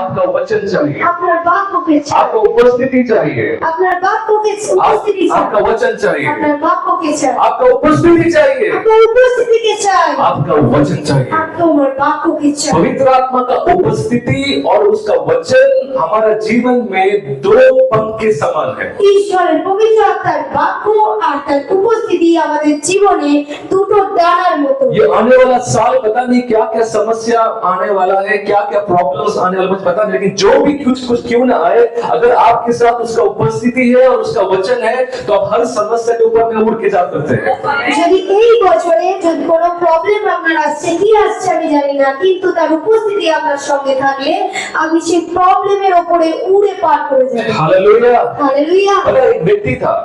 आपका वचन चाहिए, আপনার বাক্যকে চাই, आपको उपस्थिति चाहिए, আপনার বাক্যকে উপস্থিতি চাই, आपका वचन चाहिए, আপনার বাক্যকে চাই, आपका उपस्थिति चाहिए, আপনার উপস্থিতিকে চাই, आपका वचन चाहिए। আপনার বাক্যকে চাই। पवित्र आत्मा का उपस्थिति और उसका वचन हमारा जीवन में दो पंख के समान है। ঈশ্বরের পবিত্র আত্মার বাক্য আর তার উপস্থিতি আমাদের জীবনে দুটো ডানার মতো। ये आने वाला साल पता नहीं क्या क्या समस्या आने वाला है, क्या क्या प्रॉब्लम्स आने वाला मुझे पता नहीं, लेकिन जो भी कुछ क्यों ना आए, अगर आपके साथ उसका उपस्थिति है और उसका वचन है तो आप हर समस्या के ऊपर में उड़ के जा सकते हैं। যদি এই বছরে যদি কোনো প্রবলেম আপনার আসছে, কি আসছে আমি জানি না, কিন্তু তার উপস্থিতি আপনার সঙ্গে থাকলে আপনি সেই প্রবলেমের উপরে উড়ে পার করে যাবেন। हालेलुया। হালেলুয়া। पता है, एक व्यक्ति था,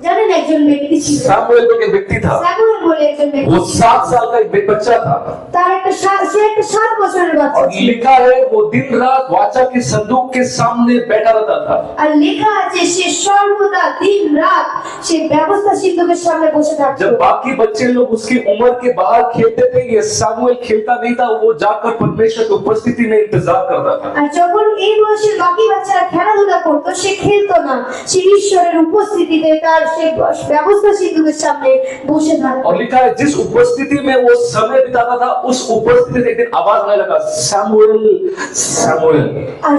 জানেন একজন ব্যক্তি ছিল, सामुएल को एक व्यक्ति था, স্যামুয়েল बले একজন ব্যক্তি वो ছিল। 7 साल का एक बच्चा था তার একটা সে একটা 7 বছরের বাচ্চা और ছিল। लिखा है वो दिन रात वाचा के संदूक के सामने बैठा रहता था। আর লেখা আছে সে সর্বদা দিন রাত সে ব্যবস্থা সিদ্ধকের সামনে বসে থাকতো। जब बाकी बच्चे लोग उसकी उम्र के बाहर खेलते थे, ये सामुएल खेलता नहीं था, वो जाकर परमेश्वर की उपस्थिति में इंतजार करता था। আর যখন এই বয়সের বাকি বাচ্চারা খেলাধুলা করতো, সে খেলতো না, সে ঈশ্বরের উপস্থিতিতে তার সে ব্যবস্থা সিদ্ধকের সামনে বসে থাকতো। और लिखा है जिस उपस्थिति में वो समय बिताता था, उस उपस्थिति से एक दिन आवाज आने लगा, सैमुएल सैमुएल। আর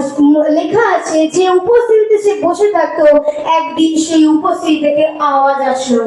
লেখা আছে যে উপস্থিতিতে সে বসে থাকতো, একদিন সেই উপস্থিতি থেকে আওয়াজ আসলো,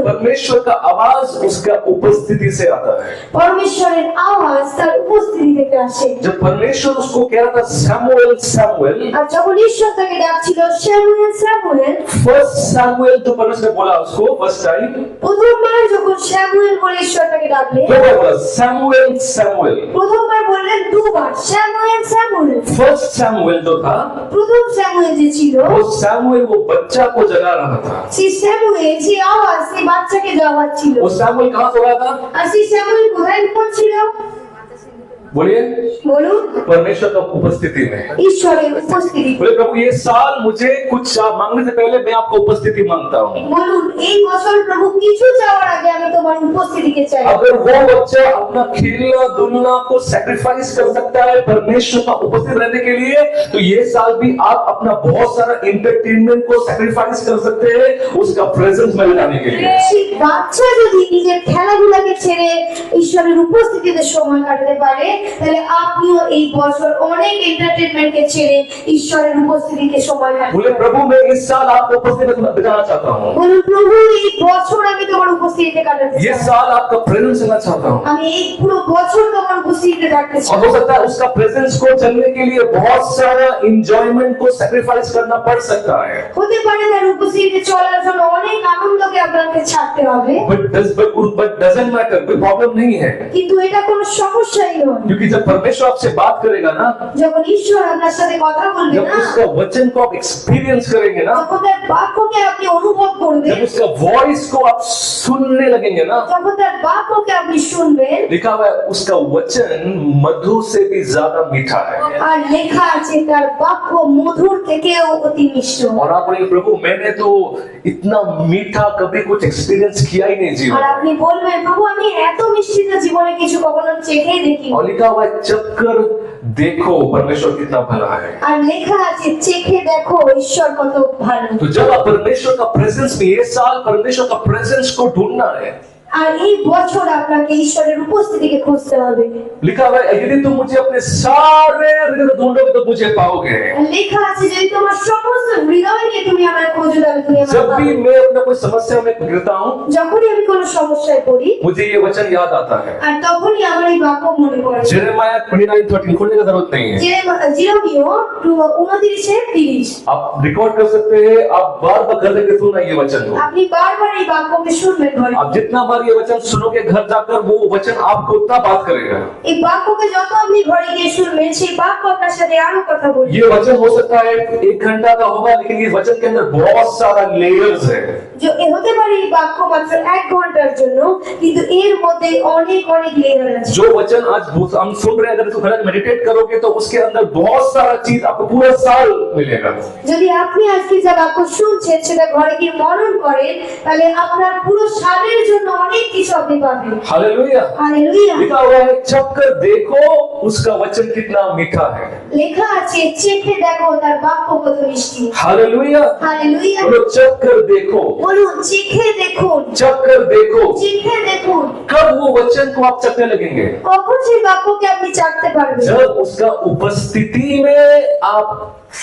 परमेश्वर का आवाज उसका उपस्थिति से आता है। পরমেশ্বরের আওয়াজ তার উপস্থিতি থেকে আসে। जब परमेश्वर उसको कह रहा था सैमुएल सैमुएल, আর যখন ঈশ্বর তাকে ডাকছিল স্যামুয়েল স্যামুয়েল, फर्स्ट सैमुएल तो परमेश्वर ने बोला उसको फर्स्ट टाइम, প্রথমবার যখন স্যামুয়েল বলে ঈশ্বর তাকে ডাকলেন, दो बार बोला सैमुएल सैमुएल। প্রথমবার বললেন দুবার স্যামুয়েল স্যামুয়েল। फर्स्ट सैमुएल जो था, প্রথম স্যামুয়েল যে ছিল, वो सैमुएल वो बच्चा को जगा रहा था। সেই স্যামুয়েল যে আওয়াজ সেই বাচ্চাকে দেওয়া ছিল। वो सैमुएल कहाँ सो रहा था? আর সেই স্যামুয়েল কোথায় পড়ছিল? बोलिए, বলুন, परमेश्वर का उपस्थिति में। ঈশ্বরের উপস্থিতি। बोले प्रभु ये साल मुझे कुछ मांगने से पहले मैं आपको उपस्थिति मांगता हूँ। বলুন, এই বছর প্রভু কিছু চাওয়ার আগে আমি তোমার উপস্থিতিকে চাই। अगर वो बच्चा अपना खेलना दुलना को सैक्रिफाइस कर सकता है परमेश्वर का उपस्थित रहने के लिए, तो ये साल भी आप अपना बहुत सारा एंटरटेनमेंट को सैक्रिफाइस कर सकते हैं उसका प्रेजेंस में लाने के लिए। সেই বাচ্চা যদি নিজের খেলাধুলাকে ছেড়ে ঈশ্বরের উপস্থিতিতে সময় কাটাতে পারে, তাহলে আপনিও এই বছর অনেক এন্টারটেইনমেন্টকে ছেড়ে ঈশ্বরের উপস্থিতিতে সময় কাটাতে बोले प्रभु मैं इस साल आपको उपस्थित में बिताना चाहता हूँ, বলুন, প্রভু এই বছর আমি তোমার উপস্থিতিতে কাটাতে ये চাই। साल आपका प्रेजेंस लेना चाहता हूँ। আমি এই পুরো বছর তোমার উপস্থিতিতে থাকতে और চাই। हो सकता है उसका प्रेजेंस को चलने के लिए बहुत सारा एंजॉयमेंट को सैक्रिफाइस करना पड़ सकता है। হতে পারে তার উপস্থিতিতে চলার জন্য অনেক আনন্দকে আপনাকে ছাড়তে হবে, but doesn't matter, कोई प्रॉब्लम नहीं है, কিন্তু এটা কোনো সমস্যাই নয়। क्योंकि जब परमेश्वर आपसे बात करेगा ना, যখন ঈশ্বর আপনার সাথে কথা বলবে जब না, उसका वचन को आप एक्सपीरियंस करेंगे ना, তখন তার বাক্যকে আপনি অনুভব করবেন, जब उसका वॉइस को आप सुनने लगेंगे ना, যখন তার বাক্যকে আপনি শুনবেন। लिखा हुआ है उसका वचन मधु से भी ज्यादा मीठा है। আর লেখা আছে তার বাক্য মধুর থেকেও অতি মিষ্ট। और आप बोलेंगे प्रभु मैंने तो इतना मीठा कभी कुछ एक्सपीरियंस किया ही नहीं আর जीवन। আপনি বলবেন, প্রভু আমি এত মিষ্টি তো জীবনে কিছু কখনো চেখেই দেখিনি। और लिखा हुआ है चक्कर देखो परमेश्वर कितना भला है। আর লেখা আছে চেখে দেখো ঈশ্বর কত ভালো। तो जब आप परमेश्वर का प्रेजेंस में, ये साल परमेश्वर का प्रेजेंस को ढूंढना है। আর এই বছর আপনাকে ঈশ্বরের উপস্থিতিকে খুঁজতে হবে। लिखा हुआ है यदि तुम मुझे अपने सारे हृदय से ढूंढोगे तो मुझे पाओगे। লেখা আছে যদি তোমার সমস্ত হৃদয় নিয়ে তুমি আমায় খোঁজো, তাহলে তুমি আমায় जब भी পাবে। मैं अपना कोई समस्या में गिरता हूँ, যখনই আমি কোনো সমস্যায় পড়ি, मुझे ये वचन याद आता है। আর तखনই আমার এই বাক্য মনে পড়ে। जेरेमाया 29:13 खोलने की जरूरत नहीं है, যেরমিয় 29:30। आप रिकॉर्ड कर सकते हैं, आप बार बार घर जाके सुनना ये वचन को। আপনি বারবার এই বাক্যকে শুনবেন ঘরে। आप जितना बार ये वचन सुनोगे घर जाकर वो वचन आपको उतना बात करेगा। এই বাক্যকে যত আপনি ঘরে গিয়ে শুনবেন, সেই বাক্য আপনার সাথে আরো কথা বলবে। ये वचन हो सकता है 1 घंटा का होगा, लेकिन इस वचन के अंदर बहुत सारा लेयर्स है। হতে পারে এই বাক্য মাত্র 1 ঘন্টার জন্য, কিন্তু এর মধ্যে অনেক অনেক লেয়ার আছে। जो वचन आज हम सुन रहे हैं, अगर इसको घर मेडिटेट करोगे तो उसके अंदर बहुत सारा चीज आपको पूरा साल मिलेगा। যদি আপনি আজকে যা বাক্য শুনছেন সেটা ঘরে গিয়ে মনন করেন, তাহলে আপনার পুরো সালের জন্য অনেক কিছু আপনি পাবেন। हालेलुया। হালেলুয়া। लिखा हुआ है चख कर देखो उसका वचन कितना मीठा है। লেখা আছে চেখে দেখো তার বাক্য কত মিষ্টি। हालेलुया। হালেলুয়া। बोलो चख कर देखो। বলুন চেখে দেখুন। चख कर देखो। চেখে দেখুন। कब वो वचन को आप चखने लगेंगे? কখন সেই বাক্যকে আপনি চাখতে পারবেন? जब उसका उपस्थिति में आप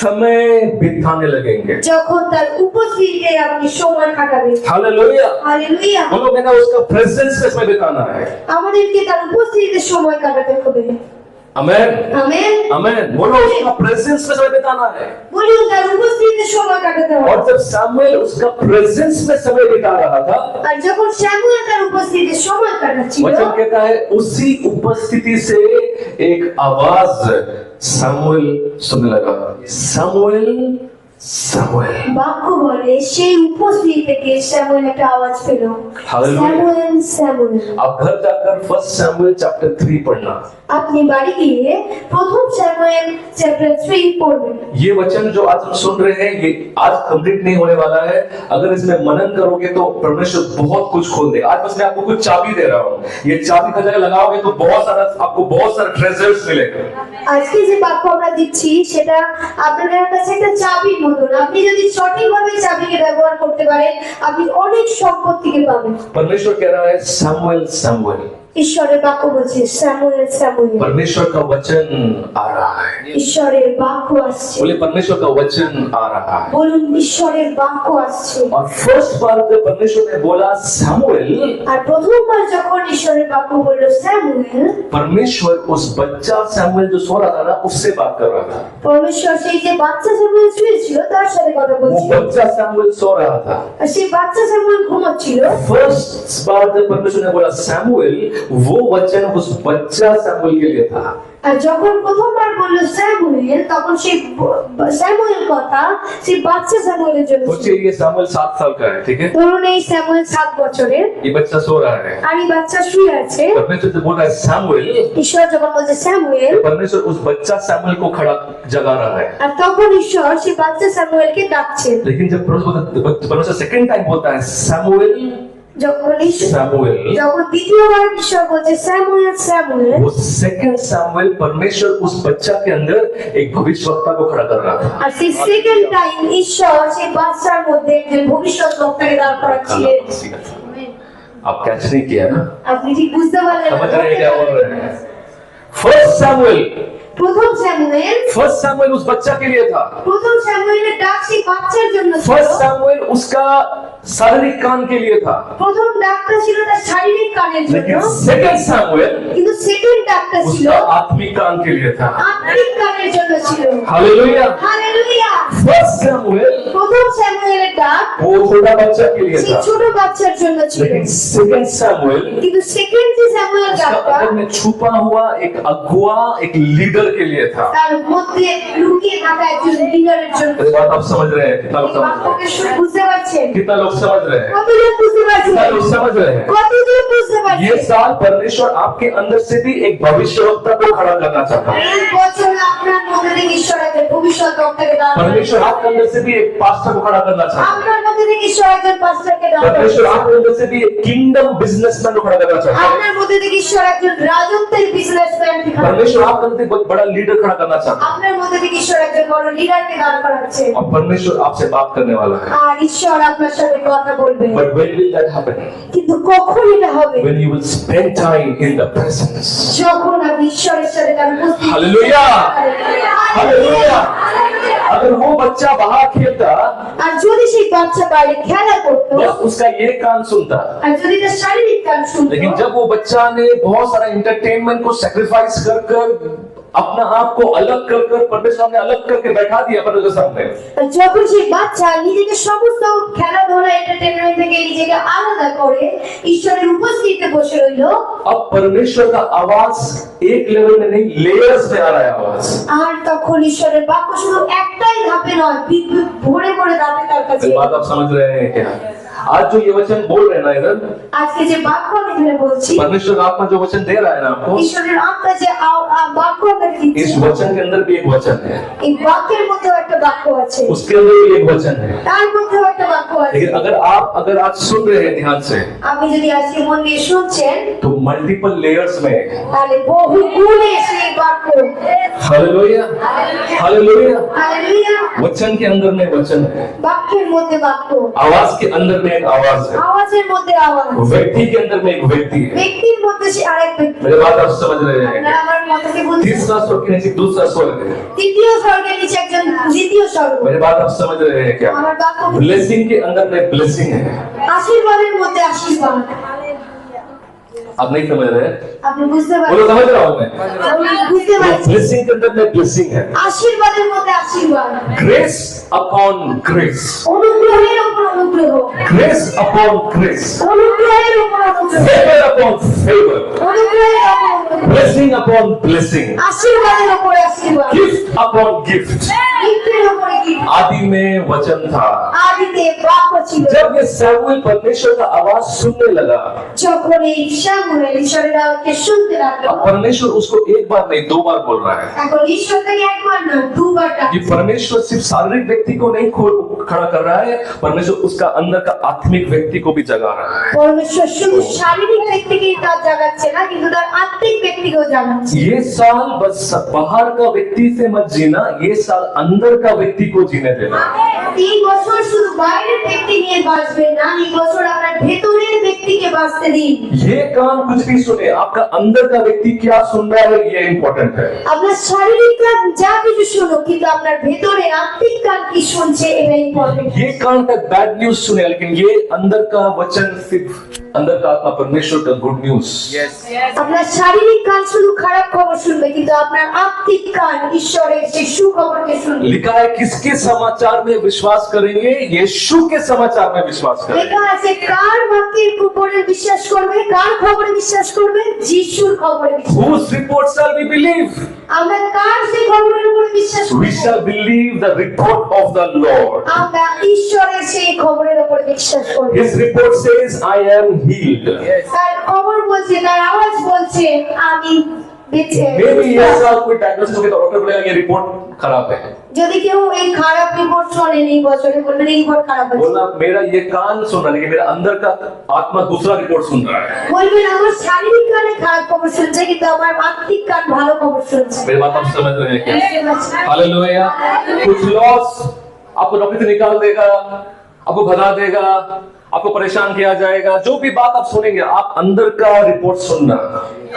समय बिताने लगेंगे। যখন তার উপস্থিতিতে আপনি সময় কাটাবেন। हालेलुया। হালেলুয়া। बोलो मैंने उसका प्रेजेंस में समय बिताना है। আমাদেরকে তার উপস্থিতিতে সময় কাটাতে হবে। आमेन। আমেন। आमेन। बोलो उसका प्रेजेंस में समय बिताना है। বলুন তার উপস্থিতিতে সময় কাটাতে হবে। और जब सैमुएल उसका प्रेजेंस में समय बिता रहा था, আর যখন স্যামুয়েল তার উপস্থিতিতে সময় কাটাচ্ছিল, वचन कहता है उसी उपस्थिति से एक आवाज सैमुएल सुनने लगा। Samuel Samuel. বাক্য বলে সেই উপস্থিতি থেকে স্যামুয়েল একটা আওয়াজ পেল, हालेलुया। Samuel Samuel. आप घर जाकर 1 सैमुएल चैप्टर 3 पढ़ना। আপনি বাড়ি গিয়ে প্রথম স্যামুয়েল চ্যাপ্টার 3 পড়বেন। ये वचन जो आज हम सुन रहे हैं ये आज कंप्लीट नहीं होने वाला है। अगर इसमें मनन करोगे तो परमेश्वर बहुत कुछ खोल देगा। आज बस मैं आपको कुछ चाबी दे रहा हूँ। ये चाबी का जगह लगाओगे तो आपको बहुत सारा ट्रेजर्स मिलेगा। আজকে যে বাক্য আমরা দিচ্ছি সেটা আপনাদের কাছে একটা চাবির মতন। আপনি যদি সঠিকভাবে চাবিকে ব্যবহার করতে পারেন আপনি অনেক সম্পত্তিকে পাবেন। परमेश्वर कह रहा है सैमुएल सैमुएल। ঈশ্বরের বাক্য বলছে স্যামুয়েল স্যামুয়েল। परमेश्वर का वचन आ रहा है। ঈশ্বরের বাক্য আসছে। बोले परमेश्वर का वचन आ रहा है। বলুন ঈশ্বরের বাক্য আসছে। और फर्स्ट बार जब परमेश्वर ने बोला सैमुएल, আর প্রথমবার যখন ঈশ্বরের বাক্য বলল স্যামুয়েল, परमेश्वर उस बच्चा सैमुएल जो सो रहा था ना उससे बात कर रहा था। পরমেশ্বর সেই যে বাচ্চা স্যামুয়েল শুয়েছিল তার সাথে কথা वो বলছিল। बच्चा सैमुएल सो रहा था। আর সেই বাচ্চা স্যামুয়েল ঘুমাচ্ছিল। फर्स्ट बार जब परमेश्वर ने बोला सैमुएल, वो वचन उस बच्चा सैमुएल के लिए था। আর যখন প্রথমবার বলল স্যামুয়েল তখন সেই স্যামুয়েল কথা সেই বাচ্চা স্যামুয়েলের জন্য ছিল। सोचिए ये सैमुएल 7 साल का है, ठीक है? ধরুন এই স্যামুয়েল 7 বছরের ये बच्चा सो रहा है। আর এই বাচ্চা শুয়ে আছে। परमेश्वर जब बोल रहा है सैमुएल, ঈশ্বর যখন বলছে স্যামুয়েল, तो परमेश्वर उस बच्चा सैमुएल को खड़ा जगा रहा है। আর তখন ঈশ্বর সেই বাচ্চা স্যামুয়েলকে ডাকছেন। लेकिन जब परमेश्वर सेकंड टाइम बोलता है सैमुएल যখন सैमुएल, যখন দ্বিতীয়বার ঈশ্বর বলছে স্যামুয়েল স্যামুয়েল, वो सेकंड सैमुएल परमेश्वर उस बच्चा के अंदर एक भविष्यवक्ता को खड़ा कर रहा था। আর সেই সেকেন্ড টাইম ঈশ্বর সেই বাচ্চার মধ্যে একজন ভবিষ্যৎ বক্তাকে দাঁড় করাচ্ছিলেন। आप कैच नहीं किया ना? আপনি ঠিক বুঝতে পারলেন समझ रहे हैं क्या बोल रहे हैं? फर्स्ट सैमुएल, প্রথম স্যামুয়েল, फर्स्ट सैमुएल उस बच्चा के लिए था। প্রথম স্যামুয়েলের ডাক সেই বাচ্চার জন্য ছিল। फर्स्ट सैमुएल उसका शारीरिक कान के लिए था। প্রথম ডাকটা ছিল তার শারীরিক কানের জন্য, लेकिन सेकंड सैमुएल কিন্তু সেকেন্ড ডাকটা ছিল उसका आत्मिक कान के लिए था। আত্মিক কানের জন্য ছিল। हालेलुया। হালেলুয়া। फर्स्ट सैमुएल প্রথম স্যামুয়েলের ডাক वो छोटा बच्चा के लिए সেই था। ছোট বাচ্চার জন্য ছিল, लेकिन सेकंड सैमुएल কিন্তু सेकंड যে স্যামুয়েল उसका ডাকটা अंदर में छुपा हुआ एक अगुआ, एक लीडर के लिए था। তার মধ্যে লুকিয়ে থাকা একজন লিডারের জন্য। ये बात आप समझ रहे हैं? कितना लोग समझ रहे বাক্যকে हैं? বুঝতে পারছেন? कितना लोग समझ रहे हैं? কতজন বুঝতে পারছেন? कितना लोग समझ रहे हैं? কতজন বুঝতে ये পারছেন? साल परमेश्वर आपके अंदर से भी एक भविष्यवक्ता को खड़ा करना चाहता है। এই बছर আপনার মধ্যে থেকে ঈশ্বর একজন ভবিষ্যৎ বক্তাকে দাঁড় করাচ্ছেন। परमेश्वर आपके अंदर से भी एक पास्टर को खड़ा करना चाहता है। আপনার মধ্যে থেকে ঈশ্বর একজন পাস্টরকে দাঁড় परमेश्वर করাচ্ছেন। आपके अंदर से भी एक किंगडम बिजनेसमैन को खड़ा करना चाहता है। আপনার মধ্যে থেকে ঈশ্বর একজন রাজত্বের বিজনেসম্যানকে দাঁড় परमेश्वर आपके अंदर से बहुत बड़ा लीडर खड़ा करना चाहता है। আপনার মধ্যে থেকে ঈশ্বর একজন বড় লিডারকে দাঁড় করাচ্ছেন। और परमेश्वर आपसे बात करने वाला है। আর ঈশ্বর আপনার সাথে কথা বলবেন। But when will that happen? কিন্তু কখন এটা হবে? When you will spend time in the presence. যখন আপনি ঈশ্বরের সাথে তার উপস্থিতি। हालेलुया। हालेलुया। अगर वो बच्चा बाहर खेलता আর যদি সেই বাচ্চা বাইরে খেলা করতো बस उसका ये कान सुनता। আর যদি তার শারীরিক কান শুনতো, लेकिन जब वो बच्चा ने बहुत सारा इंटरटेनमेंट को सैक्रिफाइस कर कर अपना आप को अलग कर कर परमेश्वर ने अलग करके बैठा दिया परमेश्वर सामने, আর যখন সেই বাচ্চा নিজেকে সমস্ত খেলাধুলা এন্টারটেইনমেন্ট থেকে নিজেকে আলাদা করে ঈশ্বরের উপস্থিতিতে বসে রইলো, अब परमेश्वर का आवाज एक लेवल में नहीं लेयर्स में आ रहा है आवाज। আর তখন ঈশ্বরের বাক্য শুধু একটাই ধাপে নয়, ভরে ভরে ধাপে তার কাছে। ये बात आप समझ रहे हैं क्या? आज जो ये वचन बोल रहे हैं ना इधर, আজকে যে বাক্য আমি এখানে বলছি, परमेश्वर का आत्मा जो वचन दे रहा है ना आपको, ঈশ্বরের আত্মা যে বাক্য আপনাকে দিচ্ছে, इस वचन के अंदर भी एक वचन है, এই বাক্যের মধ্যেও একটা বাক্য আছে, उसके अंदर भी एक वचन है। তার মধ্যেও একটা বাক্য আছে। लेकिन अगर आज सुन रहे हैं ध्यान से, আপনি যদি আজকে মন দিয়ে শুনছেন, तो मल्टीपल लेयर्स में, তাহলে বহু গুণে সেই বাক্য, हालेलुया हालेलुया, হালেলুয়া, वचन के अंदर में वचन है, বাক্যের মধ্যে বাক্য, आवाज के अंदर में एक आवाज है, আওয়াজের মধ্যে আওয়াজ, व्यक्ति के अंदर में एक व्यक्ति है। ব্যক্তির মধ্যে সে আরেক ব্যক্তি। मेरे बात आप समझ रहे हैं? আপনারা আমার কথাকে বুঝছেন? तीसरा स्वर्ग के नीचे दूसरा स्वर्ग है। তৃতীয় স্বর্গের নিচে একজন দ্বিতীয় স্বর্গ। मेरे बात आप समझ रहे हैं क्या? আমার বাক্য ब्लेसिंग के अंदर में ब्लेसिंग है। আশীর্বাদের মধ্যে আশীর্বাদ। आप नहीं समझ रहे हैं? আপনি বুঝতে बोलो পারছেন? समझ रहा हूँ मैं। আমি বুঝতে পারছি। ब्लेसिंग के अंदर में ब्लेसिंग है। আশীর্বাদের মধ্যে আশীর্বাদ। ग्रेस अपॉन ग्रेस, অনুগ্রহের উপর অনুগ্রহ। ग्रेस अपॉन ग्रेस, অনুগ্রহের উপর অনুগ্রহ। फेवर अपॉन फेवर, অনুগ্রহের উপর অনুগ্রহ। ब्लेसिंग अपॉन ब्लेसिंग, আশীর্বাদের উপর আশীর্বাদ। Gift upon gift. গিফটের উপরে গিফট। आदि में वचन था। আদিতে বাক্য ছিল। जब ये सैमुएल परमेश्वर का आवाज सुनने लगा, যখন এই শামুয়েল ঈশ্বরের আওয়াজকে শুনতে লাগলো, अब परमेश्वर उसको एक बार नहीं 2 बार बोल रहा है। এখন ঈশ্বর তাকে একবার না দুবার कि ডাকছে। परमेश्वर सिर्फ शारीरिक व्यक्ति को नहीं खड़ा कर रहा है, परमेश्वर उसका अंदर का आत्मिक व्यक्ति को भी जगा रहा है। পরমেশ্বর শুধু শারীরিক ব্যক্তিকেই তার জাগাচ্ছে না, কিন্তু তার আত্মিক ব্যক্তিকেও জাগাচ্ছে। ये साल बस बाहर का व्यक्ति से मत जीना, ये साल अंदर का व्यक्ति को जीने देना। এই বছর শুধু বাইরের ব্যক্তি নিয়ে বাঁচবেন না, এই বছর আপনার ভেতরের ব্যক্তিকে বাঁচতে দিন। ये कान कुछ भी सुने, आपका अंदर का व्यक्ति क्या सुन रहा है ये इम्पोर्टेंट है। আপনার শারীরিক কান যা কিছু শুনুক, কিন্তু আপনার ভেতরে আত্মিক কান কি শুনছে এটা ইম্পর্টেন্ট। ये कान का बैड न्यूज सुने, लेकिन ये अंदर का वचन सिर्फ अंदर का आत्मा परमेश्वर का गुड न्यूज। আপনার শারীরিক কান শুধু খারাপ খবর শুনবে, কিন্তু আপনার আত্মিক কান ঈশ্বরের সেই সুখবরকে শুনবে। लिखा है किसके समाचार में विश्वास करेंगे? यीशु के समाचार में विश्वास करेंगे। লেখা আছে কার বাক্যের উপরে বিশ্বাস করবে, কার খবরে বিশ্বাস করবে? যিশুর খবরে বিশ্বাস। Whose report shall we believe? আমরা কার সেই খবরের উপরে বিশ্বাস করব? We shall believe the report of the Lord. আমরা ঈশ্বরের সেই খবরের উপরে বিশ্বাস করব। His report says, I am healed. তার খবর বলছে, তার আওয়াজ বলছে আমি বেঁচে Maybe ये साल कोई डायग्नोसिस हो गया तो डॉक्टर बोलेगा ये रिपोर्ट खराब है। যদি কেউ এই খারাপ রিপোর্ট শোনেন এই বছরে, বলবেন এই রিপোর্ট খারাপ আছে। बोलना मेरा ये कान सुन रहा है, लेकिन मेरा अंदर का आत्मा दूसरा रिपोर्ट सुन रहा है। বলবেন আমার শারীরিক কানে খারাপ খবর শুনছে, কিন্তু আমার আত্মিক কান ভালো খবর শুনছে। मेरी बात आप समझ रहे हैं क्या? हालेलुया। कुछ लॉस आपको डॉक्टर से निकाल देगा, आपको भगा देगा, आपको परेशान किया जाएगा। जो भी बात आप सुनेंगे, आप अंदर का रिपोर्ट सुनना।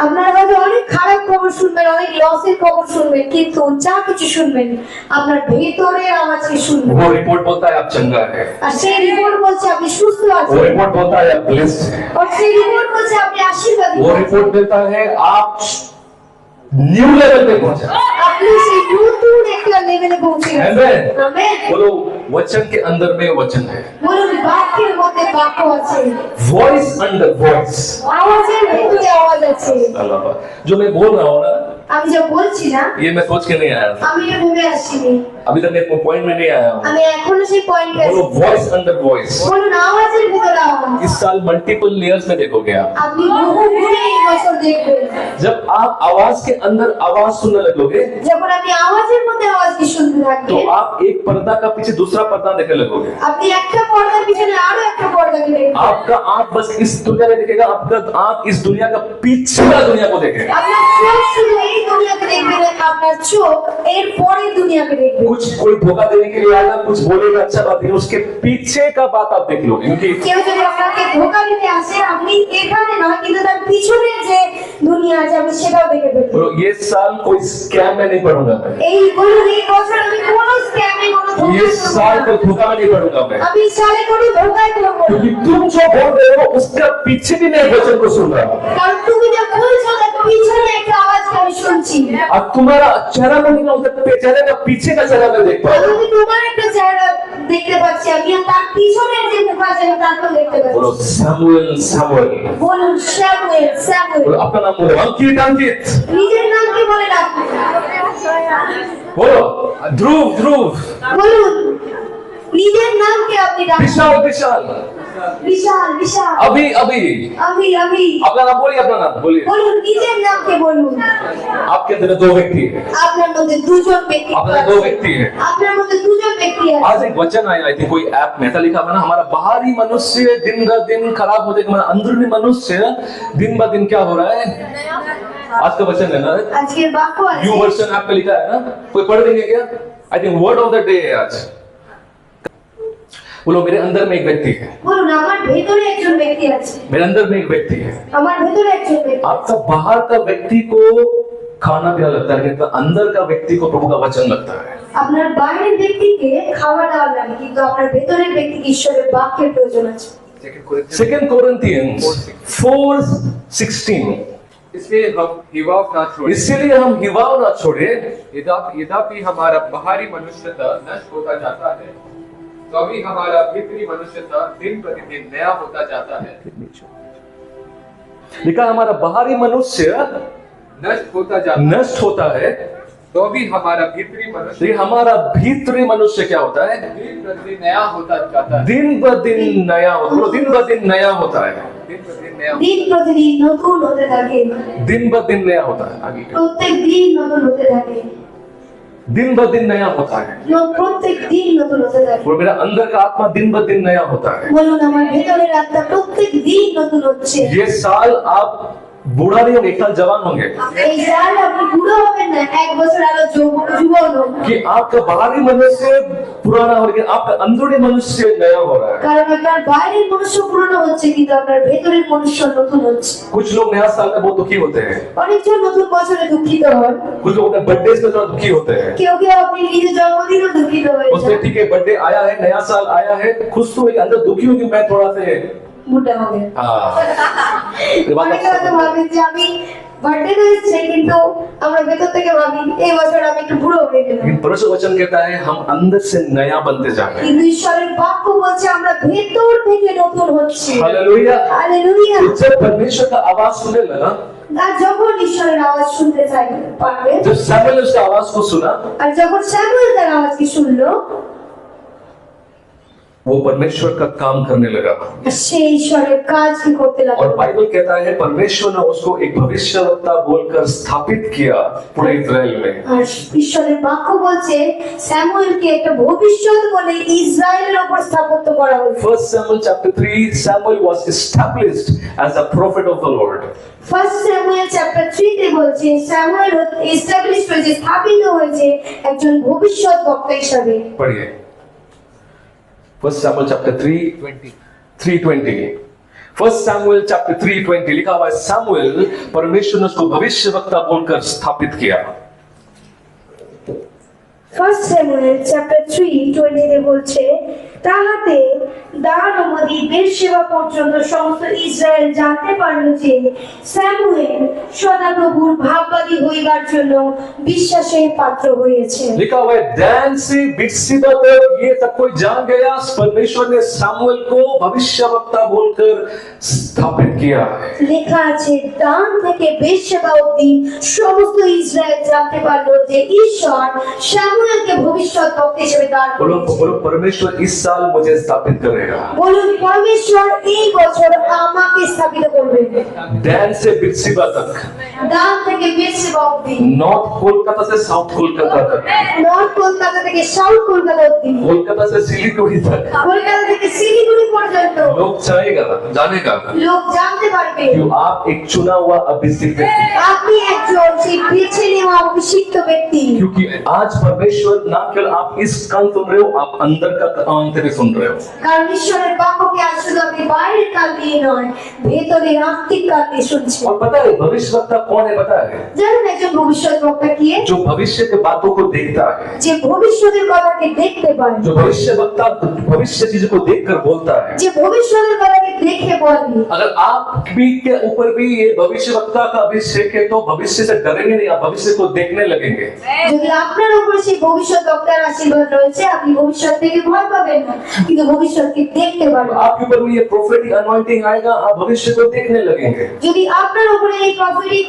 আপনারা হয়তো অনেক খারাপ খবর শুনবেন, অনেক লসের খবর শুনবেন, কিন্তু যা কিছু শুনবেন আপনার ভেতরের আওয়াজকে শুনবেন। वो रिपोर्ट बोलता है आप चंगा है, আর সেই রিপোর্ট বলছে আপনি সুস্থ वो আছেন, रिपोर्ट बोलता है आप ब्लेस्ड है, আর সেই রিপোর্ট বলছে আপনি আশীর্বাদিত। वो रिपोर्ट देता है आप न्यू लेवल पे पहुंचे। আপনি সেই নতুন একটা লেভেলে পৌঁছে গেছেন। Amen। আমেন। बोलो वचन के अंदर में वचन है, বলুন বাক্যের মধ্যে বাক্য আছে, वॉइस अंडर वॉइस। আওয়াজের ভেতরে আওয়াজ আছে। जो मैं बोल रहा हूँ ना, আমি যা বলছি না, ये मैं सोच के नहीं आया था, আমি এটা ভেবে আসিনি, अभी तक मैं पॉइंट में नहीं आया हूँ। আমি এখনো সেই পয়েন্টে আছি। बोलो वॉइस अंडर वॉइस। বলুন আওয়াজের ভেতরে আওয়াজ। इस साल मल्टीपल लेयर्स में देखोगे आप। আপনি বহু গুণে এই বছর দেখবেন। जब आप आवाज के अंदर आवाज सुनने लगोगे, যখন আপনি আওয়াজের মধ্যে আওয়াজকে শুনতে तो থাকবেন, आप एक पर्दा का पीछे दूसरा पर्दा देखने लगोगे। আপনি একটা পর্দার পিছনে আরো একটা পর্দাকে দেখবেন। आपका आंख बस इस दुनिया में देखेगा, आपका आंख इस दुनिया का पिछला दुनिया को देखेगा। আপনার চোখ শুধু এই দুনিয়াকে দেখবে না, আপনার চোখ এর পরের দুনিয়াকে দেখবে। कुछ कोई धोखा देने के लिए आएगा, कुछ बोलेगा अच्छा बात, लेकिन उसके पीछे का बात आप देख लो, क्योंकि কেউ যদি আপনাকে ধোঁকা দিতে আসে, আপনি এখানে নয় কিন্তু তার পিছনে যে দুনিয়া আছে আপনি সেটাও দেখে ফেলবেন। बोलो ये साल कोई स्कैम में नहीं पड़ूंगा मैं, এই বলুন এই বছর আমি কোনো স্ক্যামে কোনো ये ধোঁকায় साल পড়বো कोई धोखा में नहीं पड़ूंगा मैं, না। আমি সালে কোনো ধোঁকায় পড়বো না। क्योंकि तुम जो बोल रहे हो उसका पीछे भी मैं वचन को सुन रहा हूँ, কারণ তুমি যা বলছো তার পিছনে একটা আওয়াজকে আমি শুনছি। और तुम्हारा चेहरा को नहीं, उसके चेहरे का पीछे का चेहरा मैं देख पा रहा हूँ। আমি তোমার একটা চেহারা দেখতে পাচ্ছি, আমি তার পিছনের যে মুখ আছে আমি তাকেও দেখতে बोलो পাচ্ছি। Samuel Samuel. বলুন স্যামুয়েল স্যামুয়েল। बोलो अपना नाम बोलो अंकित अंकित। নিজের নাম কি বলে ডাকবেন? बोलो ध्रुव ध्रुव। বলুন নিজের নামকে আপনি ডাকবেন। विशाल विशाल। বিশাল বিশাল अभी अभी अभी अभी अपना नाम बोलिए, अपना नाम बोलिए। বলুন নিজের নামকে বলুন। आपके अंदर दो व्यक्ति है, আপনার মধ্যে দুজন ব্যক্তি अपने दो व्यक्ति है। আপনার মধ্যে দুজন ব্যক্তি আছে। आज एक वचन आया, आई थिंक कोई ऐप में था, लिखा हुआ ना, हमारा बाहरी मनुष्य दिन ब दिन खराब होते, हमारा अंदरूनी मनुष्य दिन ब दिन क्या हो रहा है। आज का वचन है ना, আজকের বাক্য আছে न्यू वर्जन ऐप पे लिखा है ना, कोई पढ़ देंगे क्या? I think word of the day है आज। बोलो मेरे अंदर में एक व्यक्ति है, বলুন আমার ভেতরে একজন ব্যক্তি আছে। मेरे अंदर में एक व्यक्ति है। আমার ভেতরে একজন ব্যক্তি। आपका बाहर का व्यक्ति को खाना पीना लगता है, लेकिन अंदर का व्यक्ति को प्रभु का वचन लगता है। আপনার বাইরের ব্যক্তিকে খাওয়া দাওয়া লাগে, কিন্তু আপনার ভেতরের ব্যক্তিকে ঈশ্বরের বাক্যের প্রয়োজন আছে। सेकंड कोरिन्थियंस 4:16। इसलिए हम हिवाव ना छोड़े, इसीलिए हम हिवाव ना छोड़े, यद्यपि हमारा बाहरी मनुष्यता नष्ट होता जाता है, तो अभी हमारा भीतरी मनुष्यता दिन प्रतिदिन नया होता जाता है। लिखा हमारा बाहरी मनुष्य नष्ट होता जाता है, नष्ट होता है, तो अभी हमारा भीतरी मनुष्य लेकिन हमारा भीतरी मनुष्य क्या होता है? दिन प्रतिदिन नया होता जाता है। दिन ब दिन नया होता है, दिन ब दिन नया होता है, दिन प्रतिदिन नया দিন প্রতিদিন নতুন হতে থাকে, दिन ब दिन नया होता है। आगे क्या? প্রত্যেক দিন নতুন হতে থাকে, दिन ब दिन नया होता है। প্রত্যেক দিন নতুন হতে থাকে। और मेरा अंदर का आत्मा दिन ब दिन नया होता है। বলুন আমার ভেতরের আত্মা প্রত্যেক দিন নতুন হচ্ছে। ये साल आप बूढ़ा नहीं होंगे, एक साल जवान होंगे, এই সাল আপনি বুড়ো হবেন না, এক বছর আরো যুবক হবেন। कि आपका बाहरी मनुष्य पुराना हो, लेकिन आपका अंदरूनी मनुष्य नया हो रहा है। কারণ আপনার বাইরের মনুষ্য পুরনো হচ্ছে, কিন্তু আপনার ভেতরের মনুষ্য নতুন হচ্ছে। कुछ लोग नया साल में बहुत दुखी होते हैं, অনেকজন নতুন বছরে দুঃখিত হন, कुछ लोग अपने बर्थडे में थोड़ा दुखी होते हैं। কেউ কেউ আপনি নিজের জন্মদিনও দুঃখিত হয়ে उसने যান। ठीक है बर्थडे आया है, नया साल आया है, खुश तो है, अंदर दुखी हो कि मैं थोड़ा से মোটা হবে। हाँ ये बात অনেকে হয়তো आप- ভাবেন যে আমি বার্থডে তো এসেছে, কিন্তু আমরা ভেতর থেকে ভাবি এই বছর আমি একটু বুড়ো হয়ে গেলাম। लेकिन परमेश्वर वचन कहता है हम अंदर से नया बनते जा रहे हैं। কিন্তু ঈশ্বরের বাক্য বলছে আমরা ভেতর থেকে নতুন হচ্ছি। हालेलुया। হালেলুয়া। तो जब परमेश्वर का आवाज सुनने लगा, আর যখন ঈশ্বরের আওয়াজ শুনতে পারবে, जब सैमुएल ने उसका आवाज को सुना, আর যখন স্যামুয়েল তার আওয়াজকে শুনলো, वो परमेश्वर का काम करने लगा। সে ঈশ্বরের কাজকে করতে और লাগলো। बाइबल कहता है परमेश्वर ने उसको एक भविष्यवक्ता बोलकर स्थापित किया पूरे इस्राएल में। আর ঈশ্বরের বাক্য বলছে স্যামুয়েলকে একটা ভবিষ্যৎ বলে ইসরায়েলের উপর স্থাপত্য করা হয়েছে। 1 Samuel chapter 3, Samuel was established as a prophet of the Lord. First Samuel chapter 3 তে বলছে স্যামুয়েল এস্টাবলিশ হয়েছে, স্থাপিত হয়েছে একজন ভবিষ্যৎ বক্তা হিসাবে। पढ़िए 1 Samuel chapter 3:20। 1 Samuel chapter 3:20 लिखा हुआ है, सामुएल परमेश्वर ने उसको भविष्यवक्ता बोलकर स्थापित किया। ফার্স্ট স্যামুয়েল চ্যাপ্টার 3:20 তে বলছে তাহাতে দান ও মদি বেরশেবা পর্যন্ত সমস্ত ইসরায়েল জানতে পারল যে স্যামুয়েল সদাপ্রভুর ভাববাদী হইবার জন্য বিশ্বাসের পাত্র হয়েছে। लिखा हुआ है दैन से बिरसिबा तक ये तक कोई जान गया, परमेश्वर ने सामुएल को भविष्यवक्ता बोलकर स्थापित किया। লেখা আছে দান থেকে বেরশেবা অবধি সমস্ত ইসরায়েল জানতে পারল যে ঈশ্বর স্যামুয়েলকে ভবিষ্যৎ বক্তা হিসেবে দাঁড় बोलो করেছেন। बोलो परमेश्वर इस साल मुझे स्थापित करेगा। বলুন পরমেশ্বর এই বছর আমাকে স্থাপিত করবেন। दैन से बिरसिबा तक, দান থেকে বেরশেবা অবধি, नॉर्थ कोलकाता से साउथ कोलकाता तक, নর্থ কলকাতা থেকে সাউথ কলকাতা অবধি, कोलकाता से सिलीगुड़ी तक কলকাতা থেকে শিলিগুড়ি পর্যন্ত लोग चाहेगा जानेगा লোক জানতে পারবে कि आप एक चुना हुआ अभिषिक्त व्यक्ति, আপনি একজন সেই বেছে নেওয়া অভিষিক্ত ব্যক্তি। क्योंकि आज परमेश्वर ना केवल आप इस कान सुन रहे हो, आप अंदर का कान से भी सुन रहे हो। কারণ ঈশ্বরের বাক্যকে আজ শুধু আপনি বাইরের কান দিয়ে নয়, ভেতরের আত্মিক কান দিয়ে শুনছেন। और पता है भविष्यवक्ता कौन है? पता है জানেন একজন ভবিষ্যৎ বক্তা কি? जो भविष्य के बातों को देखता है, যে ভবিষ্যতের কথাকে দেখতে পায়, जो भविष्यवक्ता भविष्य चीजों को देखकर बोलता है। যে ভবিষ্যতের কথাকে দেখে बल। अगर आप भी के ऊपर भी ये भविष्यवक्ता का अभिषेक है तो भविष्य से डरेंगे नहीं, आप भविष्य को देखने लगेंगे। যদি আপনার উপর সেই ভবিষ্যৎ বক্তার আশীর্বাদ রয়েছে, আপনি ভবিষ্যৎ থেকে ভয় পাবেন না, কিন্তু ভবিষ্যৎকে দেখতে পারবেন। आपके ऊपर भी ये प्रोफेटिक अनॉइंटिंग आएगा, आप भविष्य को देखने लगेंगे। যদি আপনার উপরে এই প্রফেটিক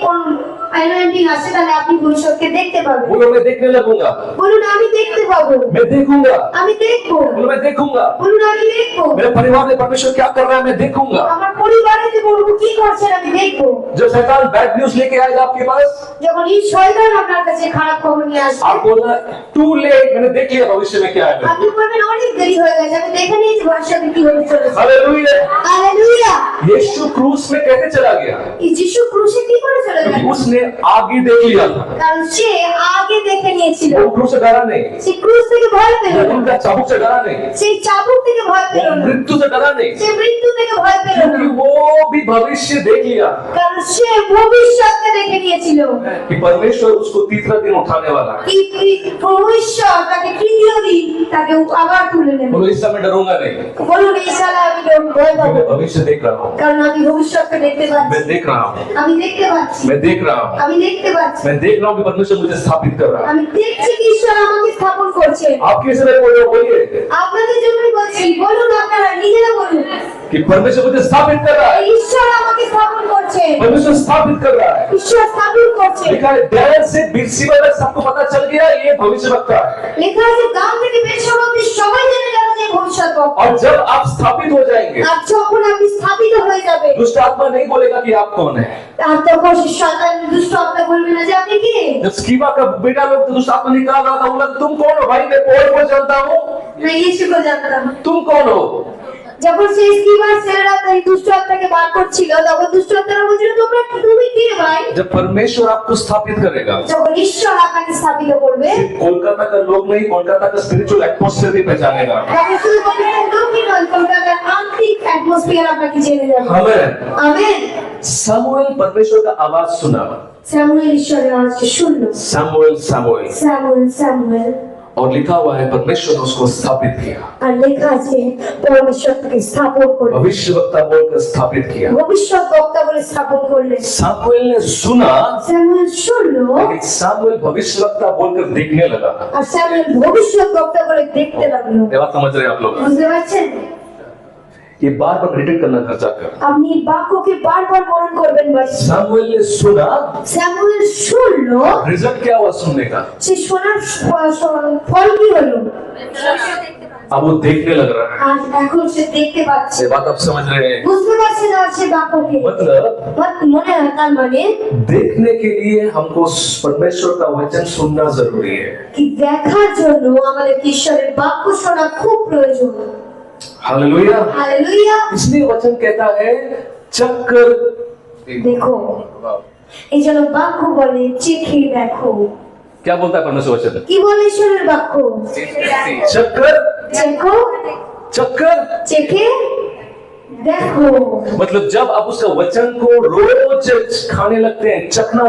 অ্যানোয়েন্টিং আসে তাহলে আপনি ভবিষ্যৎকে দেখতে পাবেন। बोलो मैं देखने लगूंगा, বলুন আমি দেখতে পাবো, मैं देखूंगा, আমি দেখবো। बोलो मैं देखूंगा, বলুন আমি দেখবো। मेरे परिवार में परमेश्वर क्या कर रहा है मैं देखूंगा। আমার পরিবারে যে বলবো কি করছেন আমি দেখবো। जब शैतान बैड न्यूज लेके आएगा आपके पास, যখন এই শয়তান আপনার কাছে খারাপ খবর নিয়ে আসবে, आप बोलना टू लेट, मैंने देख लिया भविष्य में क्या है। আপনি বলবেন অনেক দেরি হয়ে গেছে, আমি দেখে নিয়েছি ভবিষ্যতে কি হতে চলেছে। हालेलुया। হালেলুয়া। यीशु क्रूस में कैसे चला गया? এই যিশু ক্রুশে কি করে চলে গেল? क्योंकि उसने आगे देख लिया था, কারণ সে আগে দেখে নিয়েছিল। वो क्रूस से डरा नहीं, সে ক্রুশ থেকে ভয় পেল না, उनका चाबुक से डरा नहीं, সেই চাবুক থেকে ভয় পেল वो না, मृत्यु से डरा नहीं, সে মৃত্যু থেকে ভয় পেল না, क्योंकि वो भी भविष्य देख लिया কারণ সে ভবিষ্যৎকে দেখে নিয়েছিল कि परमेश्वर उसको तीसरा दिन उठाने वाला है। কি ভবিষ্যৎ তাকে তৃতীয় দিন তাকে আবার তুলে নেবে। बोलो इस समय डरूंगा नहीं, বলুন এই সালে আমি ভয় পাবো, मैं भविष्य देख रहा हूँ, কারণ আমি ভবিষ্যৎকে দেখতে পাচ্ছি, मैं देख रहा हूँ, আমি দেখতে পাচ্ছি, मैं देख रहा हूँ, আমি দেখতে পাচ্ছি, मैं देख रहा हूँ कि परमेश्वर मुझे स्थापित कर रहा है। আমি দেখছি কি ঈশ্বর আমাকে স্থাপন করছে। आपके समय बोलिए আপনাদের জন্যই বলছি, বলুন আপনারা নিজেরা বলুন कि परमेश्वर मुझे स्थापित कर रहा है, ঈশ্বর আমাকে স্থাপন করছে, परमेश्वर स्थापित कर रहा है। ঈশ্বর স্থাপন করছে। लिखा है डैन से बीरसीबा तक सबको पता चल गया ये भविष्यवक्ता है। লেখা আছে গান থেকে বেরসা অবধি সবাই জেনে গেল যে ভবিষ্যৎবক্তা। और जब आप स्थापित हो जाएंगे, আর যখন আপনি স্থাপিত হয়ে যাবে, दुष्ट आत्मा नहीं बोलेगा कि आप कौन है। আর তখন সে শয়তান দুষ্ট আত্মা বলবে না যে আপনি কে। जब स्कीवा का बेटा लोग दुष्ट आत्मा निकाल रहा था, बोला तुम कौन हो भाई, मैं पौल को जानता हूँ, না ইয়েশুকে জানতাম। तुम कौन हो। যখন সেই স্কিমার ছেলেরা এই দুষ্ট আত্মাকে বার করছিল, তখন দুষ্ট আত্মারা বলছিল তুমি কে ভাই। जब परमेश्वर आपको स्थापित करेगा, যখন ঈশ্বর আপনাকে স্থাপিত করবে, कोलकाता का लोग नहीं, कोलकाता का स्पिरिचुअल एटमॉस्फेयर भी पहचानेगा। তখন শুধু কলকাতার লোকই নয়, কলকাতার আন্তরিক অ্যাটমসফিয়ার আপনাকে জেনে যাবে। आमीन। আমেন। सामुएल परमेश्वर का आवाज सुना, স্যামুয়েল ঈশ্বরের আওয়াজকে শুনলো। Samuel Samuel, Samuel Samuel. और लिखा हुआ है परमेश्वर ने उसको स्थापित किया, আর লেখা আছে পরমেশ্বর তাকে স্থাপন করলেন, भविष्यवक्ता बोलकर स्थापित किया। ভবিষ্যৎ বক্তা বলে স্থাপন করলেন। सामुएल ने सुना, স্যামুয়েল শুনলো, लेकिन सामुएल भविष्यवक्ता बोलकर देखने लगा। আর স্যামুয়েল ভবিষ্যৎ বক্তা বলে দেখতে লাগলো। ये बात समझ रहे हैं आप लोग? বুঝতে পারছেন? ये बार बार रिपीट करना घर जाकर। আপনি এই বাক্যকে বারবার মনন করবেন। सामुएल ने सुना, স্যামুয়েল শুনলো, रिजल्ट क्या हुआ सुनने का? সে শোনার ফল কি হলো? अब वो देखने लग रहा है। আর এখন সে দেখতে পাচ্ছে। ये बात आप समझ रहे हैं? বুঝতে পারছেন আর সে বাক্যকে मतलब মনে হয় তার মানে देखने के लिए हमको परमेश्वर का वचन सुनना जरूरी है। কি দেখার জন্য আমাদের ঈশ্বরের বাক্য শোনা খুব প্রয়োজন। हालेलुया। हालेलुया। इसलिए वचन कहता है चक्कर देखो, এই জন্য বাক্য বলে চেখে দেখো। क्या बोलता है परमेश्वर वचन? কি বলে ঈশ্বরের বাক্য? चक्कर চেখো, चक्कर চেখে देखो। मतलब जब आप उसका वचन को रोज खाने लगते हैं, चखने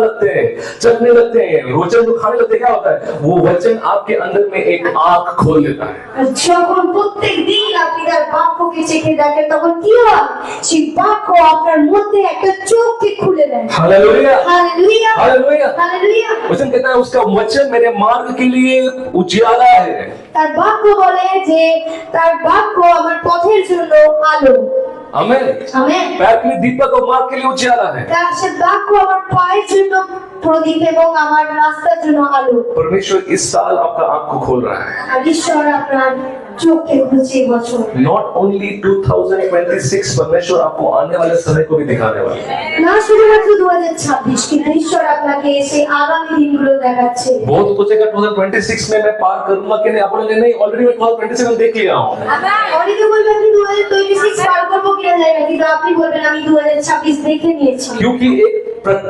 लगते हैं, वचन को खाने लगते हैं, क्या होता है? वो वचन आपके अंदर में एक आंख खोल देता है। আর যখন প্রত্যেক দিন আপনি তার বাক্যকে চেখে দেখেন, তখন কি হয়? সেই বাক্য আপনার মধ্যে একটা চোখকে খুলে দেয়। हालेलुया। हालेलुया। हालेलुया। हालेलुया। वचन कहता है उसका वचन मेरे मार्ग के लिए उजियाला है। তার বাক্য বলে যে তার বাক্য আমার পথের জন্য আলো। आमीन। আমেন। पैर के लिए दीपक और मार्ग के लिए उजियाला है। তার সে बाक्য আমার পায়ের জন্য প্রদীপ এবং আমার রাস্তার জন্য আলো। परमेश्वर इस साल आपका आंख को खोल रहा है। আর ঈশ্বর আপনার চোখকে খুলছে এই বছর। Not only 2026 परमेश्वर आपको आने वाले समय को भी दिखाने वाला है। না শুধুমাত্র 2026, কিন্তু ঈশ্বর আপনাকে এসে আগামী দিনগুলো দেখাচ্ছে। बहुत सोचेगा 2026 में मैं पार करूंगा कि नहीं, आप बोलेंगे नहीं ऑलरेडी मैं 2026 में देख लिया हूं। অনেকে বলবে আমি 2026 পার করবো কিনা জানি না, কিন্তু আপনি বলবেন আমি 2026 দেখে নিয়েছি। क्योंकि एक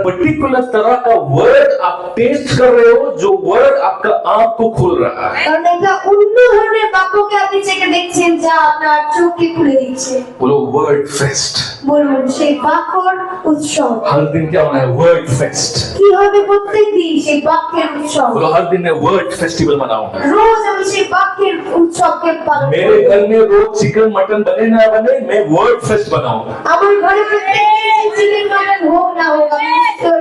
पर्टिकुलर तरह का वर्ड आप टेस्ट कर रहे हो, जो वर्ड आपका आंख को खोल रहा है। কারণ একটা অন্য ধরনের বাক্যকে আপনি চেখে দেখছেন যা আপনার চোখকে খুলে দিচ্ছে। बोलो वर्ड फेस्ट। বলুন সেই বাক্যর উৎসব। हर दिन क्या होना है? Word fest. কি হবে প্রত্যেক দিন সেই বাক্যের উৎসব? बोलो हर दिन मैं वर्ड फेस्टिवल मनाऊंगा। রোজ আমি সেই বাক্যের উৎসবকে পালন করব। मेरे घर में रोज चिकन मटन बने ना बने, मैं वर्ड फेस्ट बनाऊंगा। আমার ঘরে প্রত্যেক দিন চিকেন মাটন হোক না হোক, আমি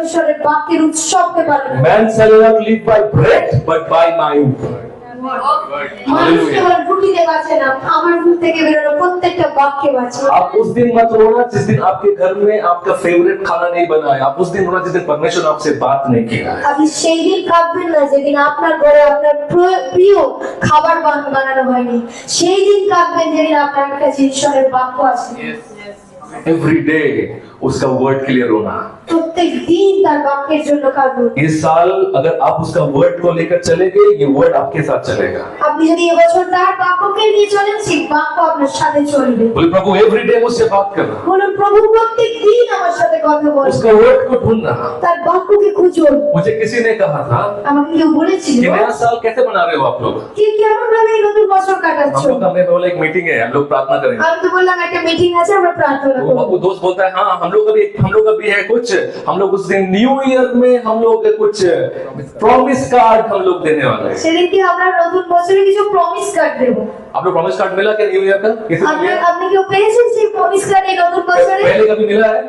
ঈশ্বরের বাক্যের উৎসবকে পালন করব। Man shall not live by bread but by my word. মানুষ কেবল রুটিতে বাঁচে না, আমার মুখ থেকে বেরোনো প্রত্যেকটা বাক্যে বাঁচে। आप उस दिन मत रोना जिस दिन आपके घर में आपका फेवरेट खाना नहीं बना है। आप उस दिन रोना जिस दिन परमेश्वर आपसे बात नहीं किया है। আপনি সেই দিন কাঁদবেন না যেদিন আপনার ঘরে আপনার প্রিয় খাবার বানানো হয়নি। সেই দিন কাঁদবেন যেদিন আপনার কাছে ঈশ্বরের বাক্য আছে। एवरी डे उसका वर्ड के लिए रोना। প্রত্যেক দিন তার বাক্যের জন্য কাঁদুন। इस साल अगर आप उसका वर्ड को लेकर चलेंगे, ये वर्ड आपके साथ चलेगा। আপনি যদি এবছর তার বাক্যকে নিয়ে চলেন, সেই বাক্য আপনার সাথে চলবে। बोले प्रभु एवरी डे मुझसे बात करना, বলুন প্রভু প্রত্যেক দিন আমার সাথে কথা বলুন। उसका वर्ड को ढूंढना। তার বাক্যকে খুঁজুন। मुझे किसी ने कहा था আমাকে কেউ বলেছিল कि नया साल कैसे मना रहे हो आप लोग? কি কেমন ভাবে এই নতুন বছর কাটাচ্ছ? हम लोग हमने बोला एक मीटिंग है, हम लोग प्रार्थना करेंगे। আমি तो বললাম একটা মিটিং আছে, আমরা প্রার্থনা वो করব। दोस्त बोलता है हाँ हम लोग अभी है कुछ, हम लोग उस दिन न्यू ईयर में हम लोग कुछ प्रॉमिस कार्ड हम लोग देने वाले हैं। সেদিন কি আমরা নতুন বছরে কিছু প্রমিস কার্ড দেব। आप लोग प्रॉमिस कार्ड मिला क्या न्यू ईयर का? किसी को मिला? আপনি কেউ পেয়েছেন সেই প্রমিস কার্ড এই নতুন বছরে? पहले कभी मिला है?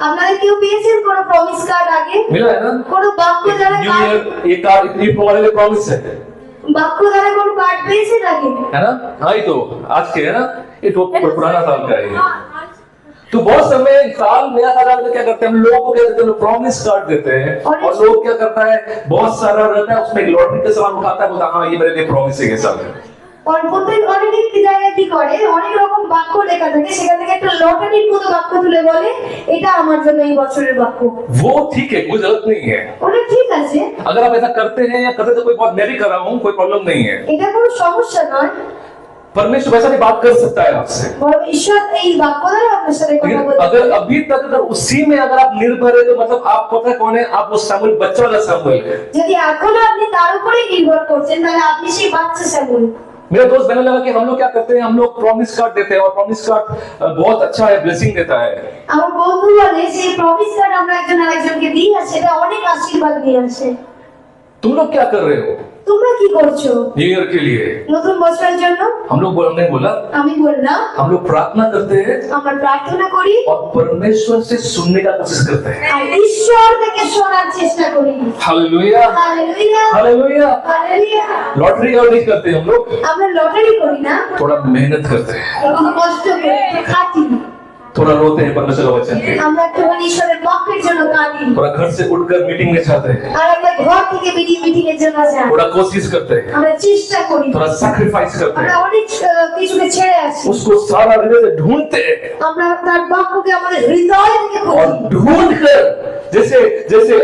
আপনাদের কেউ পেয়েছেন কোন প্রমিস কার্ড আগে? मिला है ना? কোন বাক্য দ্বারা न्यू ईयर ये कार्ड ये हमारे लिए प्रॉमिस है বাক্য দ্বারা কোন কার্ড পেয়েছেন আগে? है ना? हाँ ये तो आज के है ना, ये तो पुराना साल का है ये। तो बहुत समय साल नया साल आने में क्या करते हैं हम लोगों को क्या देते हैं, प्रॉमिस कार्ड देते हैं और लोग क्या करता है बहुत सारा रहता है उसमें लॉटरी का सामान उठाता है, बोलता हाँ ये मेरे लिए प्रॉमिस है ये साल है। और প্রত্যেক অনেকে কি জায়গায় কি করে, অনেক রকম বাক্য লেখা থাকে, সেখান থেকে একটা লটারির মতো বাক্য তুলে বলে এটা আমার জন্য এই বছরের বাক্য। वो ठीक है, कोई जरूरत नहीं है। ওটা ঠিক আছে, अगर आप ऐसा करते हैं या करते तो कोई बात, मैं भी कर रहा हूँ, कोई प्रॉब्लम नहीं है। এটা কোনো समस्या নয়। परमेश्वर वैसा भी बात कर सकता है आपसे, বরং ঈশ্বর এই বাক্য দ্বারা আপনার সাথে কথা लेकिन বলতে अगर अभी तक अगर उसी में अगर आप निर्भर है तो मतलब आप पता है कौन है, आप वो सामुएल बच्चा वाला सामुएल है। যদি এখনো আপনি তার উপরে নির্ভর করছেন তাহলে আপনি সেই বাচ্চা সামুয়েল। मेरे दोस्त कहने लगा कि हम लोग क्या करते हैं, हम लोग प्रॉमिस कार्ड देते हैं और प्रॉमिस कार्ड बहुत अच्छा है, ब्लेसिंग देता है। আমার বন্ধু বলে সেই প্রমিস কার্ড আমরা একজন আরেকজনকে দিই আর সেটা অনেক আশীর্বাদ নিয়ে আসে। तुम लोग क्या कर रहे हो তোমরা কি করছো न्यू ईयर के लिए? নতুন বছরের জন্য? हमने बोला আমি বললাম हम लोग प्रार्थना करते हैं আমরা প্রার্থনা করি और परमेश्वर से सुनने का कोशिश करते हैं। আর ঈশ্বর থেকে শোনার চেষ্টা করি। Hallelujah hallelujah hallelujah. Hallelujah. Lottery और नहीं करते हम लोग, আমরা লটারি করি না, थोड़ा मेहनत करते हैं, একটু কষ্ট করি, একটু খাটি, थोड़ा रोते हैं परमेश्वर का वचन के, আমরা একটুখানি ঈশ্বরের বাক্যের জন্য কাঁদি, थोड़ा घर से उठकर मीटिंग में जाते हैं, আর আমরা ঘর থেকে মিটিং এর জন্য যাই, थोड़ा कोशिश करते हैं, আমরা চেষ্টা করি, थोड़ा सैक्रिफाइस करते আমরা हैं, অনেক কিছুকে ছেড়ে আসি, उसको सारा हृदय से ढूंढते हैं আমরা তার বাক্যকে আমাদের হৃদয় থেকে और খুঁজি। ढूंढ कर जैसे जैसे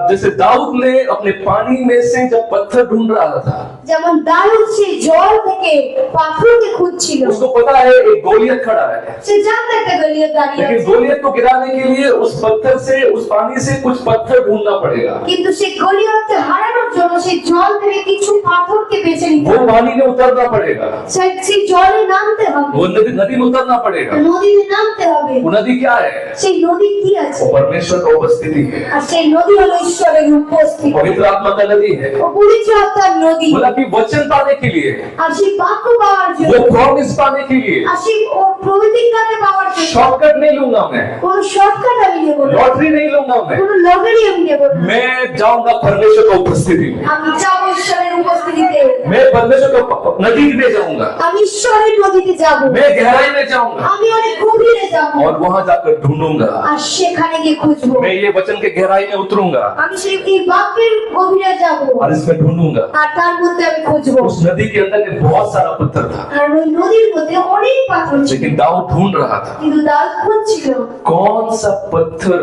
जैसे दाऊद ने अपने पानी में से जब पत्थर ढूंढ रहा था, যেমন দাউদ সেই জল থেকে পাথরকে খুঁজছিল, उसको पता है एक गोलियत खड़ा है, সে জানতো একটা গলিয়ত দাঁড়িয়ে लेकिन আছে, गोलियत को गिराने के लिए उस पत्थर से उस पानी से कुछ पत्थर ढूंढना पड़ेगा। কিন্তু সেই গলিয়তকে হারানোর জন্য সেই জল থেকে কিছু পাথরকে বেছে নিতে वो হবে, पानी में उतरना पड़ेगा, সেই जले नामते হবে, वो नदी में उतरना पड़ेगा। নদীতে নামতে হবে। वो नदी क्या है? সেই নদী কি আছে? वो परमेश्वर का उपस्थिति है, আর সেই নদী হলো ঈশ্বরের উপস্থিতি, पवित्र आत्मा का नदी है। ও পবিত্র আত্মার নদী। बोला कि वचन पाने के लिए, আর সেই বাক্য পাওয়ার वो জন্য, प्रॉमिस पाने के लिए আর সেই প্রতিজ্ঞাকে পাওয়ার জন্য शॉर्टकट नहीं लूंगा मैं, কোন শর্টকাট আমি নেব না, लॉटरी नहीं लूंगा मैं, কোন লটারি আমি নেব না, मैं जाऊंगा परमेश्वर का उपस्थिति में, আমি যাব ঈশ্বরের উপস্থিতিতে, मैं परमेश्वर का नदी में जाऊंगा, আমি ঈশ্বরের নদীতে যাব, मैं गहराई में जाऊंगा আমি অনেক গভীরে যাব, और वहां जाकर ढूंढूंगा, আর সেখানে গিয়ে খুঁজবো, मैं ये वचन के गहराई में उतरूंगा আমি সেই এই বাক্যের গভীরে যাব, और इसमें ढूंढूंगा। আর তার মধ্যে আমি খুঁজবো। उस नदी के अंदर में बहुत सारा पत्थर था, আর ওই নদীর মধ্যে অনেক পাথর ছিল, लेकिन दाऊद ढूंढ रहा था কিন্তু দাউদ খুঁজছিল कौन सा पत्थर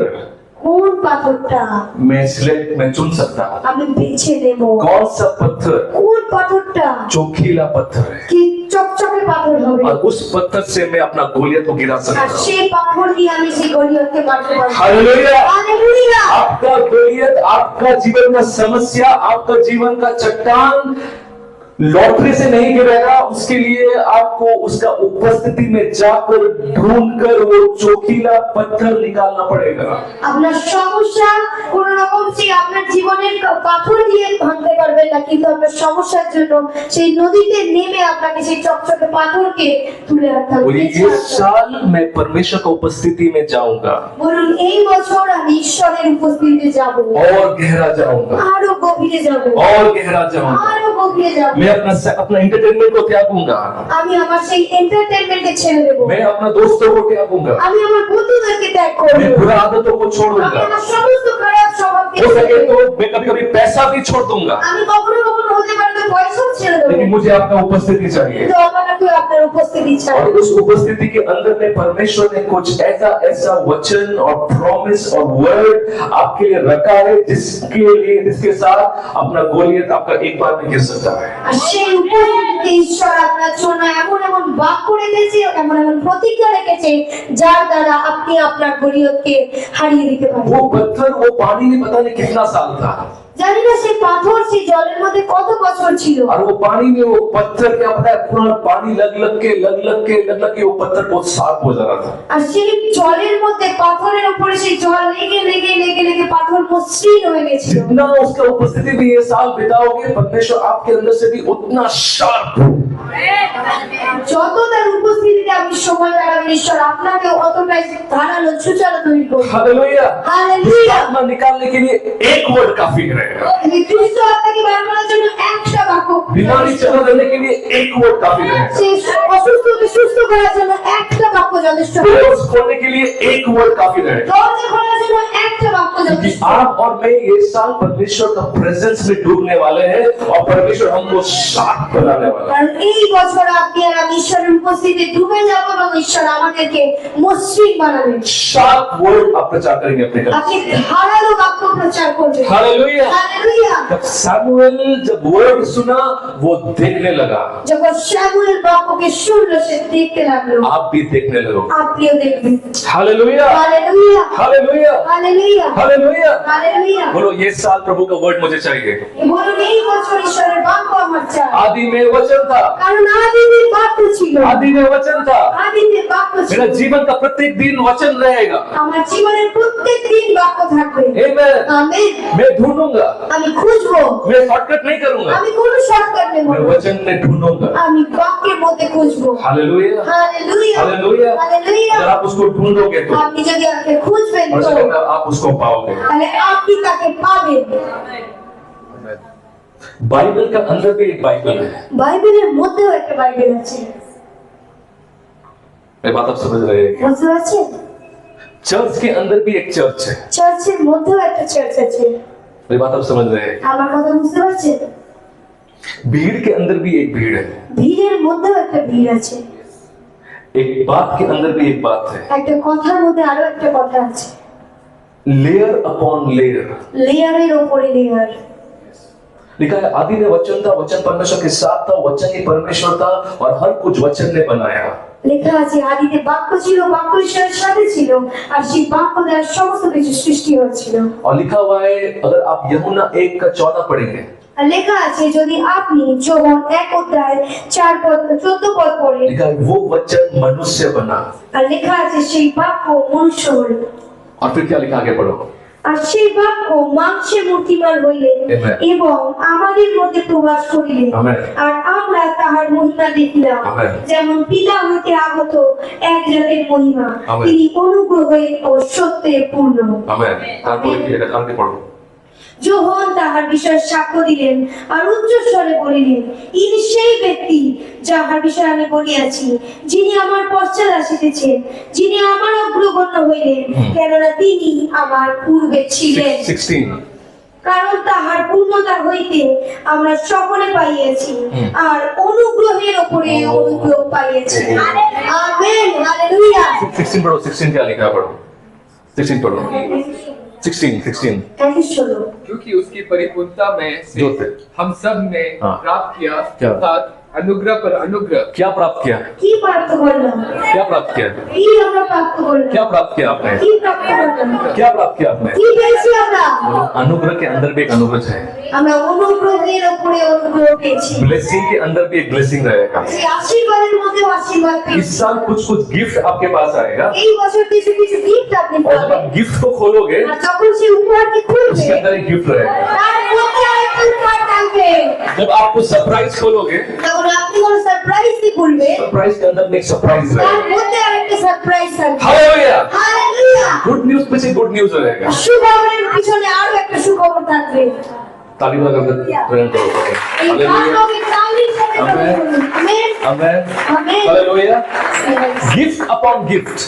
কোন পাথরটা मैं सिलेक्ट मैं चुन सकता हूं, আমি বেছে নেব, कौन सा पत्थर কোন পাথরটা चोखीला पत्थर है কি চকচকে পাথর হবে, और उस पत्थर से मैं अपना गोलियत को गिरा আর सकता हूं। সেই পাথর দিয়ে আমি সেই গলিয়তকে মারতে পারবো। हालेलुया। हालेलुया। आपका गोलियत, आपका जीवन का समस्या, आपका जीवन का चट्टान लॉटरी से नहीं गिरेगा, उसके लिए आपको उसका उपस्थिति में जाकर ढूंढकर वो चोखीला पत्थर निकालना पड़ेगा। আপনার সমস্যা কোন রকম সেই আপনার জীবনের পাথর দিয়ে ভাঙতে পারবেন না, কিন্তু আপনার সমস্যার জন্য সেই নদীতে নেমে আপনাকে সেই চকচকে পাথরকে তুলে আনতে হবে। बोलिए इस साल मैं परमेश्वर का उपस्थिति में जाऊंगा বলুন এই বছর আমি ঈশ্বরের উপস্থিতিতে যাব, और गहरा जाऊंगा আরো গভীরে যাব, और गहरा जाऊंगा আরো বদলে যাব मैं अपना एंटरटेनमेंट को त्यागूंगा, আমি আমার সেই এন্টারটেইনমেন্টকে ছেড়ে দেব मैं अपना दोस्तों को त्यागूंगा, আমি আমার বন্ধুদেরকে ত্যাগ করব मैं बुरा आदतों को छोड़ আমি दूंगा, আমার সমস্ত খারাপ স্বভাবকে हो ছেড়ে सके দেব तो मैं कभी कभी पैसा भी छोड़ दूंगा, আমি कखनो कखनो হতে পারে তো পয়সাও ছেড়ে দেব लेकिन मुझे आपका उपस्थिति चाहिए। কিন্তু আমাকে আপনার উপস্থিতি চাই और उस उपस्थिति के अंदर में परमेश्वर ने कुछ ऐसा वचन और प्रॉमिस और वर्ड आपके लिए रखा है जिसके साथ अपना गोलियत आपका एक बार में गिर सकता है। আর সেই উপস্থিতিতে ঈশ্বর আপনার জন্য এমন এমন বাক্য রেখেছে এমন এমন প্রতিজ্ঞা রেখেছে যার দ্বারা আপনি আপনার গলিয়তকে হারিয়ে দিতে পারেন वो पत्थर वो पानी में पता नहीं कितना साल था, জানি না সেই পাথর সেই জলের মধ্যে কত বছর ছিল और वो पानी में वो पत्थर क्या पता है पूरा पानी लग लग के वो पत्थर बहुत साफ हो जा रहा था। আর সেই জলের মধ্যে পাথরের উপরে সেই জল লেগে পাথর মসৃণ হয়ে গেছিল जितना उसका उपस्थिति भी ये साल बिताओगे परमेश्वर आपके अंदर से भी उतना शार्प যত তার উপস্থিতিতে আপনি সময় কাটাবেন ঈশ্বর আপনাকে অতটাই ধারালো সুচালো তৈরি করবে हालेलुया। हालेलुया। आत्मा निकालने के लिए एक वर्ड काफी है, দুষ্ট আত্মাকে বার করার জন্য একটা বাক্য बीमारी चला देने के लिए एक वर्ड काफी है, সেই অসুস্থকে সুস্থ করার জন্য একটা বাক্য যথেষ্ট डोर्स खोलने के लिए एक वर्ड काफी है। দরজা খোলার জন্য একটা বাক্য कि যথেষ্ট आप और मैं ये साल परमेश्वर का प्रेजेंस में डूबने वाले हैं और परमेश्वर हमको शार्प बनाने वाला है। কারণ এই বছর আপনি আর আমি ঈশ্বরের উপস্থিতিতে ডুবে যাব এবং ঈশ্বর আমাদেরকে মসৃণ বানাবেন शार्प वर्ड आप प्रचार करेंगे अपने घर। আপনি ধারালো বাক্য প্রচার করবেন हालेलुया। हालेलुया जब सैमुएल जब वर्ड सुना वो देखने लगा, যখন শামুয়েল বাক্যকে শুনলো সে দেখতে লাগলো आप भी देखने लगो। আপনিও দেখবেন hallelujah. Hallelujah hallelujah. Hallelujah hallelujah. Hallelujah बोलो ये साल प्रभु का वर्ड मुझे चाहिए। বলুন এই বছর ঈশ্বরের বাক্য আমার চাই आदि में वचन था, কারণ আদিতে বাক্য ছিল आदि में वचन था, আদিতে বাক্য ছিল मेरा जीवन का प्रत्येक दिन वचन रहेगा। আমার জীবনের প্রত্যেক দিন বাক্য থাকবে आमीन। আমেন मैं ढूंढूंगा, আমি খুঁজবো मैं शॉर्टकट नहीं करूंगा, আমি কোন শর্টকাট নেব मैं না। वचन में ढूंढूंगा। আমি বাক্যের মধ্যে খুঁজবো हालेलुया। Hallelujah hallelujah. হালেলুয়া अगर आप उसको ढूंढोगे तो আপনি যদি আমাকে খুঁজবেন और তো उसके बाद आप उसको पाओगे। তাহলে আপনি তাকে পাবেন बाइबल का अंदर भी एक बाइबल है। বাইবেলের মধ্যেও একটা বাইবেল আছে मेरी बात आप समझ रहे हैं? বুঝতে পারছেন चर्च के अंदर भी एक चर्च है। চার্চের মধ্যেও একটা চার্চ আছে मेरी बात आप समझ रहे हैं? আমার কথা বুঝতে পারছেন भीड़ के अंदर भी एक भीड़ है, ভিড়ের মধ্যেও একটা ভিড় আছে एक बात के अंदर भी एक बात है। একটা কথার মধ্যে আরো একটা কথা আছে लेयर अपॉन लेयर। লেয়ারের উপরে লেয়ার लिखा है आदि में वचन था, वचन परमेश्वर के साथ था, वचन ही परमेश्वर था और हर कुछ वचन ने बनाया। লেখা আছে আদিতে বাক্য ছিল বাক্য ঈশ্বরের সাথে ছিল আর সেই বাক্য দ্বারা সমস্ত কিছু সৃষ্টি হয়েছিল और लिखा हुआ है अगर आप यूहन्ना 1:14 पढ़ेंगे আর লেখা আছে যদি আপনি যোহন 1:4-14 পদ পড়েন लिखा है वो वचन मनुष्य बना। আর লেখা আছে সেই বাক্য মনুষ্য হল और फिर क्या लिखा आगे पढ़ो। আর সেই বাক্য মাংসে মূর্তিমান হইলেন Amen. এবং আমাদের মধ্যে প্রবাস করিলেন Amen. আর আমরা তাহার মহিমা দেখিলাম Amen. যেমন পিতা হইতে আগত এক জাতের মহিমা Amen. তিনি অনুগ্রহে ও সত্যে পূর্ণ आमीन। তারপরে কি এটা আগে পড়ো। যোহন তাহার বিষয়ে সাক্ষ্য দিলেন আর উচ্চস্বরে বলিলেন ইনি সেই ব্যক্তি যাহার বিষয়ে আমি বলিয়াছি যিনি আমার পশ্চাৎ আসিতেছেন যিনি আমার অগ্রগণ্য হইলেন কেননা তিনি আমার পূর্বে ছিলেন 16 কারণ তাহার পূর্ণতা হইতে আমরা সকলে পাইয়াছি আর অনুগ্রহের উপরে অনুগ্রহ পাইয়াছি আমেন হালেলুয়া 16 पढ़ो। 16 क्या लिखा है पढ़ो। 16 पढ़ो। 16 একই শোনো क्योंकि उसकी परिपूर्णता में से जो थे। हम सब ने हाँ। प्राप्त किया क्या? अर्थात अनुग्रह पर अनुग्रह। क्या प्राप्त किया? কি প্রাপ্ত করলাম क्या प्राप्त किया? কি আমরা প্রাপ্ত করলাম क्या प्राप्त किया आपने? কি প্রাপ্ত করলাম क्या प्राप्त किया आपने? কি পেয়েছি আমরা बोलो, अनुग्रह के अंदर भी एक अनुग्रह है, আমরা অনুগ্রহের উপরে অনুগ্রহ পেয়েছি ब्लेसिंग के अंदर भी एक ब्लेसिंग रहेगा। সেই আশীর্বাদের মধ্যে আশীর্বাদ इस পেয়েছি साल कुछ गिफ्ट आपके पास आएगा এই বছর কিছু কিছু গিফট আপনি और जब পাবেন आप गिफ्ट को खोलोगे আর যখন সেই উপহারটি খুলবে उसके अंदर एक गिफ्ट रहेगा। তার মধ্যে আরেকটা উপহার থাকবে जब आपको सरप्राइज खोलोगे যখন আপনি কোনো সারপ্রাইজ দিয়ে খুলবে सरप्राइज के अंदर में एक सरप्राइज তার रहेगा। মধ্যে আরেকটা সারপ্রাইজ থাকবে हालेलुया। হালেলুয়া गुड न्यूज पे से गुड न्यूज रहेगा। সুখবরের পিছনে আরো একটা সুখবর থাকবে ताली बजाकर प्रेम करो। এই গানটাকে তালির সাথে Amen. বলুন। Amen. Amen. Amen. Hallelujah. Gift upon gift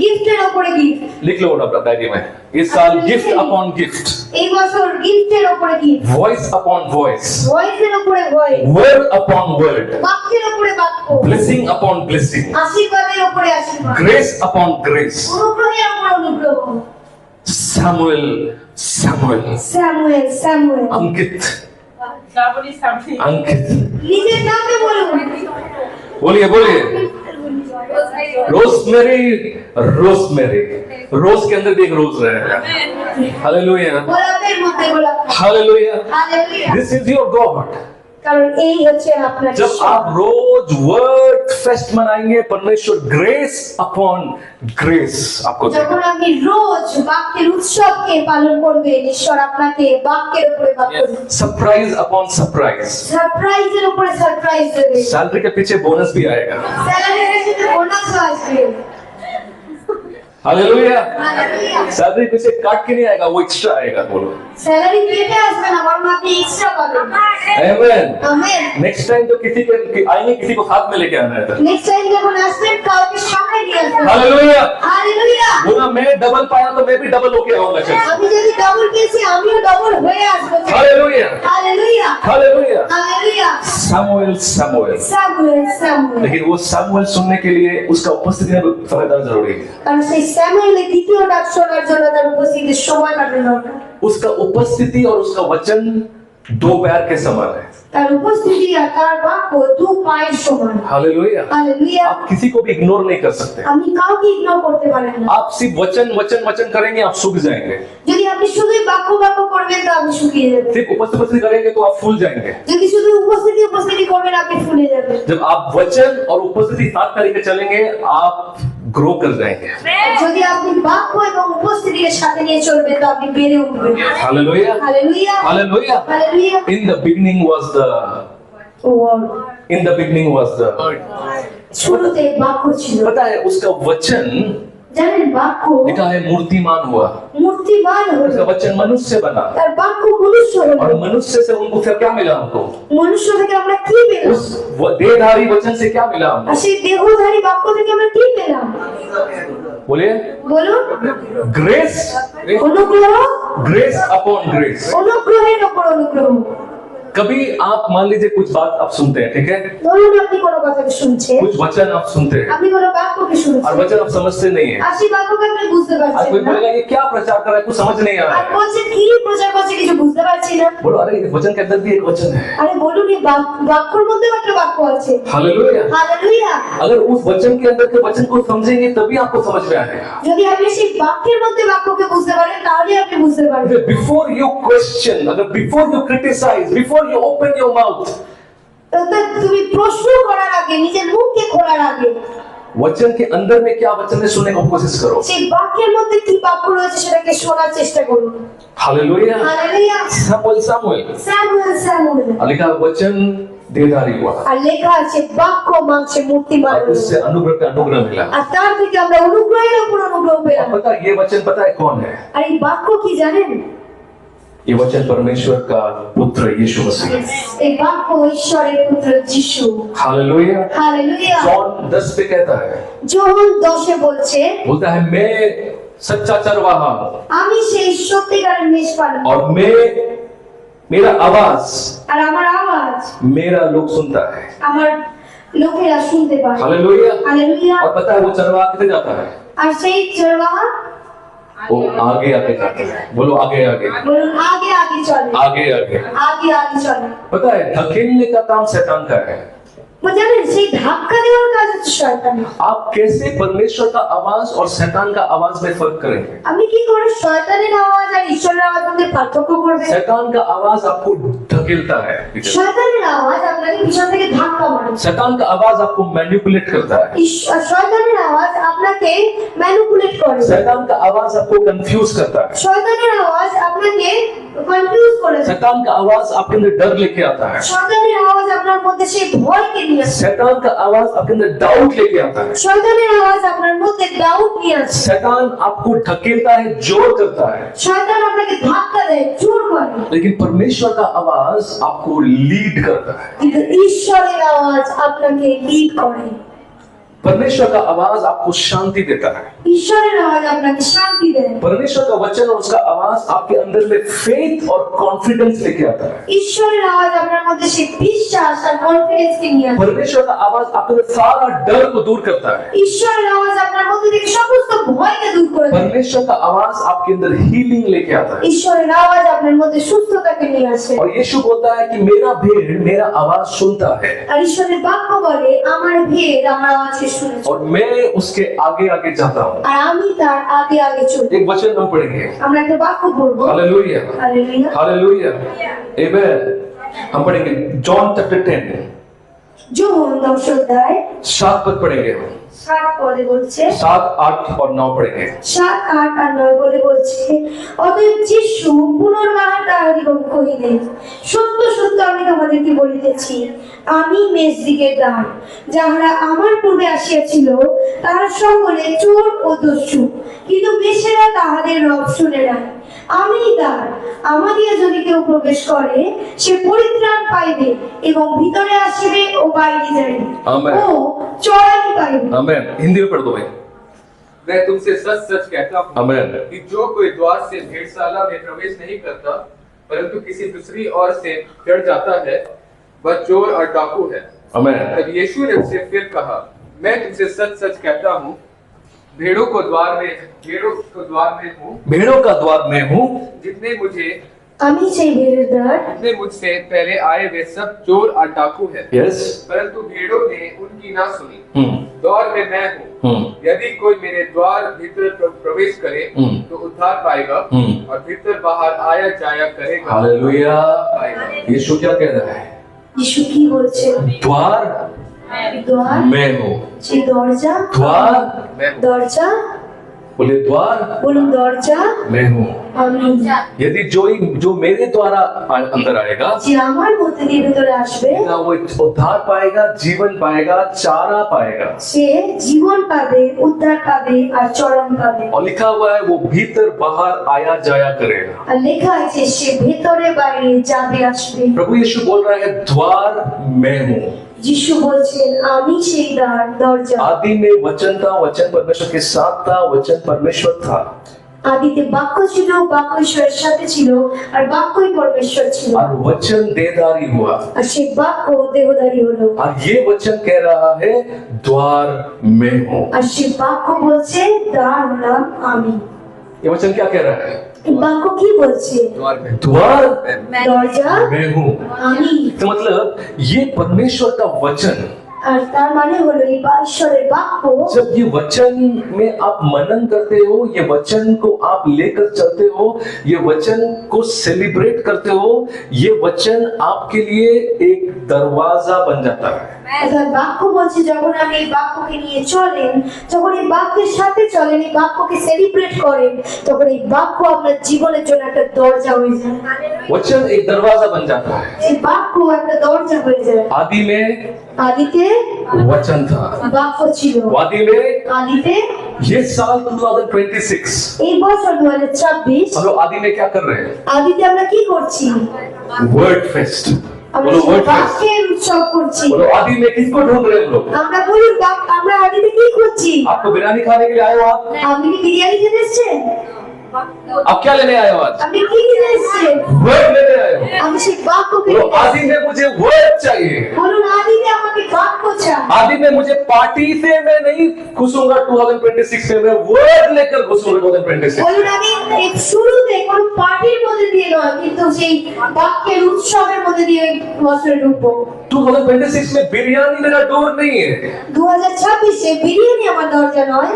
গিফটের উপরে গিফট। लिख लो अपना डायरी में, इस साल गिफ्ट अपॉन गिफ्ट, এই বছর গিফটের উপরে গিফট। वॉइस अपॉन वॉइस, ভয়েসের উপরে ভয়েস। वर्ड अपॉन वर्ड, বাক্যের উপরে বাক্য। ब्लेसिंग अपॉन ब्लेसिंग, আশীর্বাদের উপরে আশীর্বাদ। Grace upon grace. অনুগ্রহের উপরে অনুগ্রহ। Samuel Samuel, Samuel Samuel. Ankit Somebody something. Ankit, নিজের নামে বলুন। बोलिए बोलिए। रोजमेरी रोजमेरी, रोज के अंदर भी एक रोज रहेगा। हालेलुया গোলাপের মধ্যে গোলাপ। Hallelujah. Hallelujah. This is your God. কারণ এই হচ্ছে আপনার जब ঈশ্বর। आप रोज वर्ड फेस्ट मनाएंगे, परमेश्वर ग्रेस अपॉन ग्रेस आपको देगा। যখন আপনি রোজ বাক্যের উৎসবকে পালন করবেন, ঈশ্বর আপনাকে বাক্যের উপরে বাক্য দেবে। सरप्राइज अपॉन सरप्राइज, সারপ্রাইজের উপরে সারপ্রাইজ দেবে। सैलरी के पीछे बोनस भी आएगा। স্যালারির সাথে বোনাসও আসবে। हालेलुया। হালেলুয়া। सैलरी पीछे काट के नहीं आएगा, वो एक्स्ट्रा आएगा। बोलो স্যালারি পেটে আসবে না, বরং আপনি এক্সট্রা পাবেন। आमेन। আমেন। नेक्स्ट टाइम तो किसी के आएंगे, किसी को साथ में लेके आना है। নেক্সট টাইম যখন আসবেন কাউকে সামনে নিয়ে আসবেন। हालेलुया। হালেলুয়া। बोला मैं डबल पाया तो मैं भी डबल होके आऊंगा। चल আমি যদি ডবল পেয়েছি আমিও ডবল হয়ে আসবো। Hallelujah hallelujah. Hallelujah. Hallelujah. Samuel Samuel, Samuel Samuel. लेकिन वो सैमुएल सुनने के लिए उसका उपस्थिति में समझदार जरूरी है। কারণ সেই স্যামুয়েলের দ্বিতীয় ডাক শোনার জন্য তার উপস্থিতির সময় কাটানো দরকার। उसका उपस्थिति और उसका वचन दो पैर के समान है। তার উপস্থিতি আর তার বাক্য দু পায়ের সমান। हालेलुया। হালেলুয়া। आप किसी को भी इग्नोर नहीं कर सकते। আপনি কাউকে ইগনোর করতে পারেন না। आप सिर्फ वचन वचन वचन करेंगे, आप सूख जाएंगे। যদি আপনি শুধুই বাক্য বাক্য करবেন তো আপনি শুকিয়ে যাবেন। सिर्फ उपस्थिति करेंगे तो आप फूल जाएंगे। যদি শুধু উপস্থিতি করবেন আপনি ফুলে যাবেন। जब आप वचन और उपस्थिति साथ करके चलेंगे, आप ग्रो कर जाएंगे। যদি আপনি বাক্য এবং উপস্থিতিকে সাথে নিয়ে চলবেন তো আপনি বেড়ে উঠবেন। Hallelujah hallelujah. Hallelujah. Hallelujah. In the beginning was the শুরুতে বাক্য ছিল। पता है उसका वचन জানেন বাক্য लिखा है मूर्तिमान हुआ। মূর্তিমান হলো। उसका वचन मनुष्य बना, তার বাক্য मनुष्य और হলো। मनुष्य से उनको फिर क्या मिला? हमको মনুষ্য থেকে আমরা কি পেলাম? उस देहधारी वचन से क्या मिला हमको? আর সেই দেহধারী বাক্য থেকে আমরা কি পেলাম? बोलिए বলুন। ग्रेस, অনুগ্রহ। Grace upon grace. অনুগ্রহের উপর অনুগ্রহ। कभी आप मान लीजिए कुछ बात आप सुनते हैं, ठीक है, ধরুন আপনি কোনো কথা শুনছেন, कुछ वचन आप सुनते हैं আপনি কোনো বাক্যকে और শুনছেন, वचन आप समझते नहीं है। আর সেই बाक्যকে আপনি বুঝতে आज পারছেন कोई না। बोलेगा ये क्या प्रचार कर रहा है, कुछ समझ नहीं आ रहा আর है। বলছেন কি প্রচার করছে কিছু বুঝতে পারছি না। बोलो अरे इस वचन के अंदर भी एक वचन है। আরে বলুন এই বাক্যর মধ্যে একটা বাক্য আছে। हालेलुया। হালেলুয়া। अगर उस वचन के अंदर के वचन को समझेंगे तभी आपको समझ में आएगा। যদি আপনি সেই বাক্যের মধ্যে বাক্যকে বুঝতে পারেন তাহলে আপনি বুঝতে পারবেন। Before you question, अगर before you criticize, before you open your mouth, অর্থাৎ তুমি প্রশ্ন করার আগে নিজের মুখকে খোলার আগে वचन के अंदर में क्या वचन है सुनने की कोशिश करो। সেই বাক্যের মধ্যে কি বাক্য রয়েছে সেটাকে শোনার চেষ্টা করুন। Hallelujah. Hallelujah. Samuel Samuel, Samuel Samuel. और लिखा वचन देहधारी हुआ আর লেখা আছে বাক্য মাংসে মূর্তিমান और হলো। उससे अनुग्रह का अनुग्रह मिला। আর তার থেকে আমরা অনুগ্রহের উপর অনুগ্রহ और পেলাম। पता है ये वचन पता है कौन है? আর এই বাক্য কি জানেন? ये वचन परमेश्वर का पुत्र यीशु मसीह। এই বাক্য ঈশ্বরের পুত্র যিশু। हालेलुया। হালেলুয়া। जॉन 10 पे कहता है, যোহন 10 বলছে बोलता है मैं सच्चा चरवाहा हूं আমি সেই সত্যিকারের মেষপালক और मैं मेरा आवाज আর আমার আওয়াজ मेरा लोग सुनता है। আমার লোকেরা শুনতে পায়। हालेलुया। হালেলুয়া। और पता है वो चरवाहा कितने जाता है? আর সেই চরবাহা वो आगे आगे जाता है। बोलो आगे आगे বলুন আগে আগে চলে। आगे आगे। আগে আগে চলে। पता है धकेलने का काम शैतान का है। জানেন সেই ধাক্কা দেওয়ার কাজ হচ্ছে শয়তানের। आप कैसे परमेश्वर का आवाज और शैतान का आवाज में फर्क करेंगे? আপনি কি করে শয়তানের আওয়াজ আর ঈশ্বরের আওয়াজ মধ্যে পার্থক্য করবেন? शैतान का आवाज आपको ढकेलता है, শয়তানের আওয়াজ আপনাকে পিছন থেকে ধাক্কা মারে। शैतान का आवाज आपको मैनिपुलेट करता है। শয়তানের আওয়াজ আপনাকে আপনাকে ম্যানিপুলেট করে। शैतान का आवाज आपको कंफ्यूज करता है, শয়তানের আওয়াজ আপনাকে কনফিউজ করে। शैतान का आवाज आपके अंदर डर लेके आता है, শয়তানের আওয়াজ আপনার মধ্যে সেই ভয়কে নিয়ে আসে। शैतान का आवाज आपके अंदर डाउट लेके आता है, শয়তানের আওয়াজ আপনার মধ্যে ডাউট নিয়ে আসে। शैतान आपको ढकेलता है, जोर करता है, শয়তান আপনাকে ধাক্কা দেয়, জোর করে। लेकिन परमेश्वर का आवाज आपको लीड करता है। কিন্তু ঈশ্বরের আওয়াজ আপনাকে লিড করে। परमेश्वर का आवाज आपको शांति देता है, ঈশ্বরের আওয়াজ আপনাকে শান্তি দেয়। परमेश्वर का वचन और उसका आवाज आपके अंदर में फेथ और कॉन्फिडेंस लेके आता है, ঈশ্বরের আওয়াজ আপনার মধ্যে সেই বিশ্বাস আর কনফিডেন্সকে নিয়ে আসে। परमेश्वर का आवाज आपके अंदर सारा डर को दूर करता है, ঈশ্বরের আওয়াজ আপনার মধ্যে থেকে সমস্ত ভয়কে দূর করে দেয়। परमेश्वर का आवाज आपके अंदर हीलिंग लेके आता है। ঈশ্বরের আওয়াজ আপনার মধ্যে সুস্থতাকে নিয়ে আসে। और यीशु बोलता है कि मेरा भेड़ मेरा आवाज सुनता है আর ঈশ্বরের बाक्য বলে আমার ভেড় আমার আওয়াজকে শুনেছে और मैं उसके आगे आगे जाता हूँ। আর আমি তার আগে আগে চলি। एक वचन हम पढ़ेंगे, আমরা একটা বাক্য পড়বো। Hallelujah hallelujah. Hallelujah amen. हम पढ़ेंगे जॉन चैप्टर 10 যোহন 10 অধ্যায় 7 पद पढ़ेंगे, 7 পদে বলছে 7 8 और 9 पढ़ेंगे। 7 8 আর 9 বলে বলছে অতএব যিশু পুনর্বার তাহাদিগকে কহিলেন সত্য সত্য আমি তোমাদেরকে বলিতেছি আমি মেজদিকের দ্বার যাহারা আমার পূর্বে আসিয়াছিল তারা সকলে চোর ও দস্যু কিন্তু বেশেরা তাহাদের রব শুনে নাই। আমি দ্বার, আমাদিয়া যদি কেউ প্রবেশ করে সে পরিত্রাণ পাইবে এবং ভিতরে আসিবে ও বাইরে যাইবে আমেন। ও চড়াই পাইবে। आमेन। हिंदी में पढ़ दो भाई। मैं तुमसे सच सच कहता हूँ आमेन। कि जो कोई द्वार से भेड़शाला में प्रवेश नहीं करता परंतु किसी दूसरी ओर से चढ़ जाता है वह चोर और डाकू है। आमेन। तब यीशु ने उससे फिर कहा मैं तुमसे सच सच कहता हूँ भेड़ों को द्वार में हूँ भेड़ों का द्वार में हूँ, जितने আমি সেই ভেড়ের দ্বার मुझसे पहले आए वे सब चोर और डाकू है यस परंतु भेड़ों ने उनकी ना सुनी। द्वार में मैं हूँ, यदि कोई मेरे द्वार भीतर प्रवेश करे तो उद्धार पाएगा और भीतर बाहर आया जाया करेगा। हालेलुया। पाएगा। यीशु क्या कह रहा है? যিশু কি বলছে? द्वार দ্বার मैं हूँ, সেই দরজা द्वार मैं हूँ। দরজা बोले द्वार বলুন দরজা मैं हूँ। আমি। यदि जो मेरे द्वारा अंदर आएगा যে আমার মধ্যে দিয়ে ভিতরে আসবে वो उद्धार पाएगा, जीवन पाएगा, चारा पाएगा। সে জীবন পাবে, উদ্ধার পাবে আর চরণ পাবে। और लिखा हुआ है वो भीतर बाहर आया जाया करेगा। আর লেখা আছে সে ভেতরে বাইরে যাবে আসবে। प्रभु यीशु बोल रहा है द्वार मैं हूँ। যিশু বলছেন আমি সেই দ্বার দরজা। आदि में वचन था, वचन परमेश्वर के साथ था, वचन परमेश्वर था। আদিতে বাক্য ছিল, বাক্য ঈশ্বরের সাথে ছিল আর বাক্যই পরমেশ্বর ছিল। और वचन देहधारी हुआ আর সেই বাক্য দেহধারী হলো। और ये वचन कह रहा है द्वार मैं हूँ। আর সেই বাক্য বলছে দ্বার হলাম আমি। ये वचन क्या कह रहा है? এই বাক্য কি বলছে? द्वार में द्वार দরজা मैं हूँ। আমি। तो मतलब ये परमेश्वर का वचन, আর তার মানে হলো এই ঈশ্বরের বাক্য जब ये वचन में आप मनन करते हो, ये वचन को आप लेकर चलते हो, ये वचन को सेलिब्रेट करते हो, ये वचन आपके लिए एक दरवाजा बन जाता है। অর্থাৎ বাক্য বলছে যখন আপনি এই বাক্যকে নিয়ে চলেন, যখন এই বাক্যের সাথে চলেন, এই বাক্যকে সেলিব্রেট করেন, তখন এই বাক্য আপনার জীবনের জন্য একটা দরজা হয়ে যায়। वचन एक दरवाजा बन जाता है। এই বাক্য একটা দরজা হয়ে যায়। आदि में আদিতে वचन था, বাক্য ছিল। आदि में আদিতে ये साल 2026 এই বছর 2026 हम लोग आदि में क्या कर रहे हैं? আদিতে আমরা কি করছি? Word fest. আমরা बोलो वर्ड फेस्ट। বাক্যের উৎসব করছি। बोलो आदि में किसको ढूंढ रहे हैं हम लोग? আমরা বলি আমরা আদিতে কি করছি? आपको बिरयानी खाने के लिए आए हो आप? আপনি কি বিরিয়ানি খেতে এসেছেন? आप क्या लेने आए हो आज? আপনি কি খেতে এসেছেন? वर्ड लेने आए हो। আমি সেই বাক্যকে बोलो आदि में मुझे वर्ड चाहिए। বলুন আদিতে আমাকে বাক্য চাই। आदि में मुझे पार्टी से मैं नहीं घुसूंगा 2026 में, मैं वर्ड लेकर घुसूंगा 2026। বলুন আমি এই শুরুতে কোনো পার্টির মধ্যে দিয়ে নয় কিন্তু সেই বাক্যের উৎসবের মধ্যে দিয়ে বছরে ঢুকবো। 2026 में बिरयानी मेरा डोर नहीं है, 2026 এ বিরিয়ানি আমার দরজা নয়,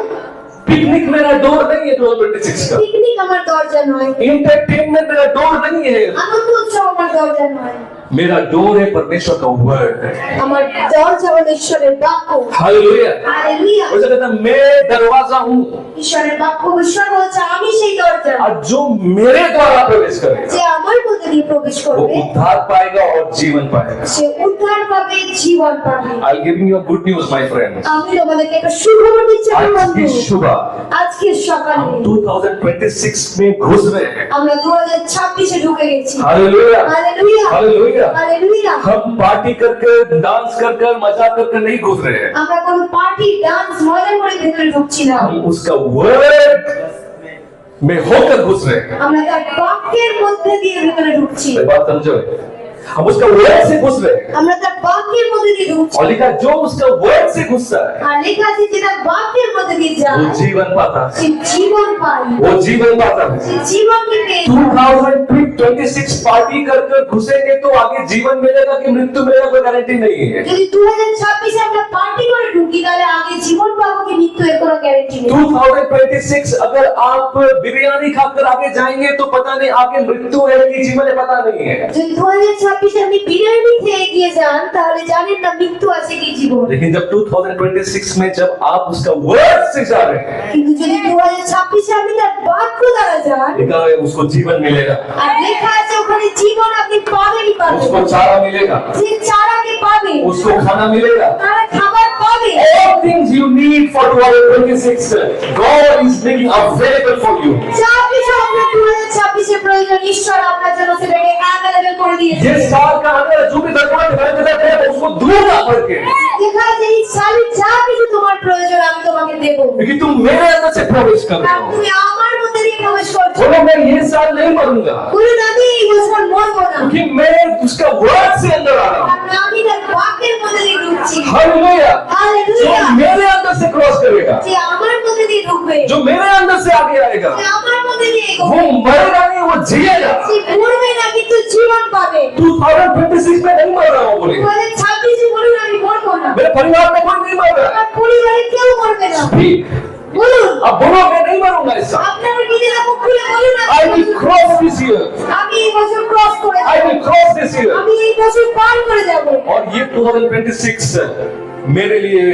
पिकनिक मेरा डोर नहीं है 2026 का, পিকনিক আমার দরজা নয়, एंटरटेनमेंट मेरा डोर नहीं है, আনন্দ উৎসব আমার দরজা নয়, मेरा डोर है परमेश्वर का वर्ड। আমার দরজা হলো ঈশ্বরের বাক্য। हालेलुया। हालेलुया। उसे कहता है, मैं दरवाजा हूँ ঈশ্বরের বাক্য ঈশ্বর বলছে আমি সেই দরজা, और जो मेरे द्वारा प्रवेश যে करेगा আমার মধ্যে দিয়ে প্রবেশ वो করবে उद्धार पाएगा और जीवन पाएगा। সে উদ্ধার পাবে, জীবন পাবে। I'll give you a good news, my friends। আমি তোমাদেরকে একটা সুখবর দিচ্ছি आज বন্ধু। की सुबह আজকে সকালে 2026 में घुस रहे हैं। আমরা 2026 ঢুকে গেছি। हालेलुया। हालेलुया। हालेलुया। हालेलुया। हम पार्टी करके, डांस कर मजा कर नहीं घुस रहे हैं। আমরা কোনো পার্টি ডান্স মজা করে ভেতরে ঢুকছি না, हम उसका वर्ड में होकर घुस रहे हैं। আমরা তার বাক্যের মধ্যে দিয়ে ভেতরে ঢুকছি, ये बात समझो, हम उसका वर्ड से घुस रहे हैं। আমরা তার বাক্যের মধ্যে দিয়ে ঢুকছি। और लिखा जो उसका वर्ड से घुसता है আর লেখা আছে যে তার বাক্যের মধ্যে দিয়ে वो যায় जीवन पाता है। সে জীবন পায়, वो जीवन पाता है। সে জীবনকে পেয়ে যায়। 2026 पार्टी कर घुसेंगे तो आगे जीवन मिलेगा कि मृत्यु मिलेगा, कोई गारंटी नहीं है। যদি 2026 আমরা पार्टी করে ঢুকি তাহলে আগে জীবন পাবো কি মৃত্যু এর কোনো গ্যারান্টি নেই। 2026 अगर आप बिरयानी खाकर आगे जाएंगे तो पता नहीं आगे मृत्यु है कि जीवन है, पता नहीं है। যদি 2026 আপনি বিরিয়ানি খেয়ে এগিয়ে যান তাহলে জানেন না মৃত্যু আছে কি জীবন। लेकिन जब 2026 में जब आप उसका वर्ड से जा रहे हैं, কিন্তু যদি 2026 আপনি তার বাক্য দ্বারা যান लिखा है उसको जीवन मिलेगा, আর লেখা আছে ওখানে জীবন আপনি পাবেনই পাবেন, उसको चारा मिलेगा, যে চারাকে পাবে उसको खाना मिलेगा। তারা খাবার পাবে। All things you need for 2026, God is making available for you. যা কিছু আপনার 2026 এর প্রয়োজন ঈশ্বর আপনার জন্য সেটাকে অ্যাভেলেবল করে দিয়েছে। ये साल का आने वाला जो भी दरबार है उसको दूंगा भर के, লেখা আছে এই সালে যা কিছু তোমার प्रयोजन আমি তোমাকে দেব, क्योंकि तुम मेरे अंदर से प्रवेश कर रहे কারণ हो। তুমি আমার মধ্যে দিয়ে প্রবেশ করছো। बोलो मैं ये साल नहीं मरूंगा, বলুন আমি এই বছর মরবো না, क्योंकि मैं उसका वर्ड से अंदर आ रहा हूँ। কারণ আমি তার বাক্যের মধ্যে দিয়ে ঢুকছি। हालेलुया। जो হালেলুয়া। मेरे अंदर से क्रॉस करेगा, যে আমার মধ্যে দিয়ে ঢুকবে, जो मेरे अंदर से आगे आएगा, যে আমার মধ্যে দিয়ে वो এগোবে, मरेगा नहीं, वो जिएगा। সে মরবে না কিন্তু জীবন পাবে। 2026 में नहीं मर रहा हूँ बोले, 2026 বলুন আমি মরবো না, मेरे परिवार में कोई नहीं मर रहा। আমার পরিবারে কেউ মরবে না। Speak। বলুন अब बोलो मैं नहीं मरूंगा इस साल। আপনার নিজেরা মুখ খুলে বলুন I will cross this year. আমি এই বছর ক্রস করে I যাব, will cross this year. আমি এই বছর পার করে যাব। और ये 2026 मेरे लिए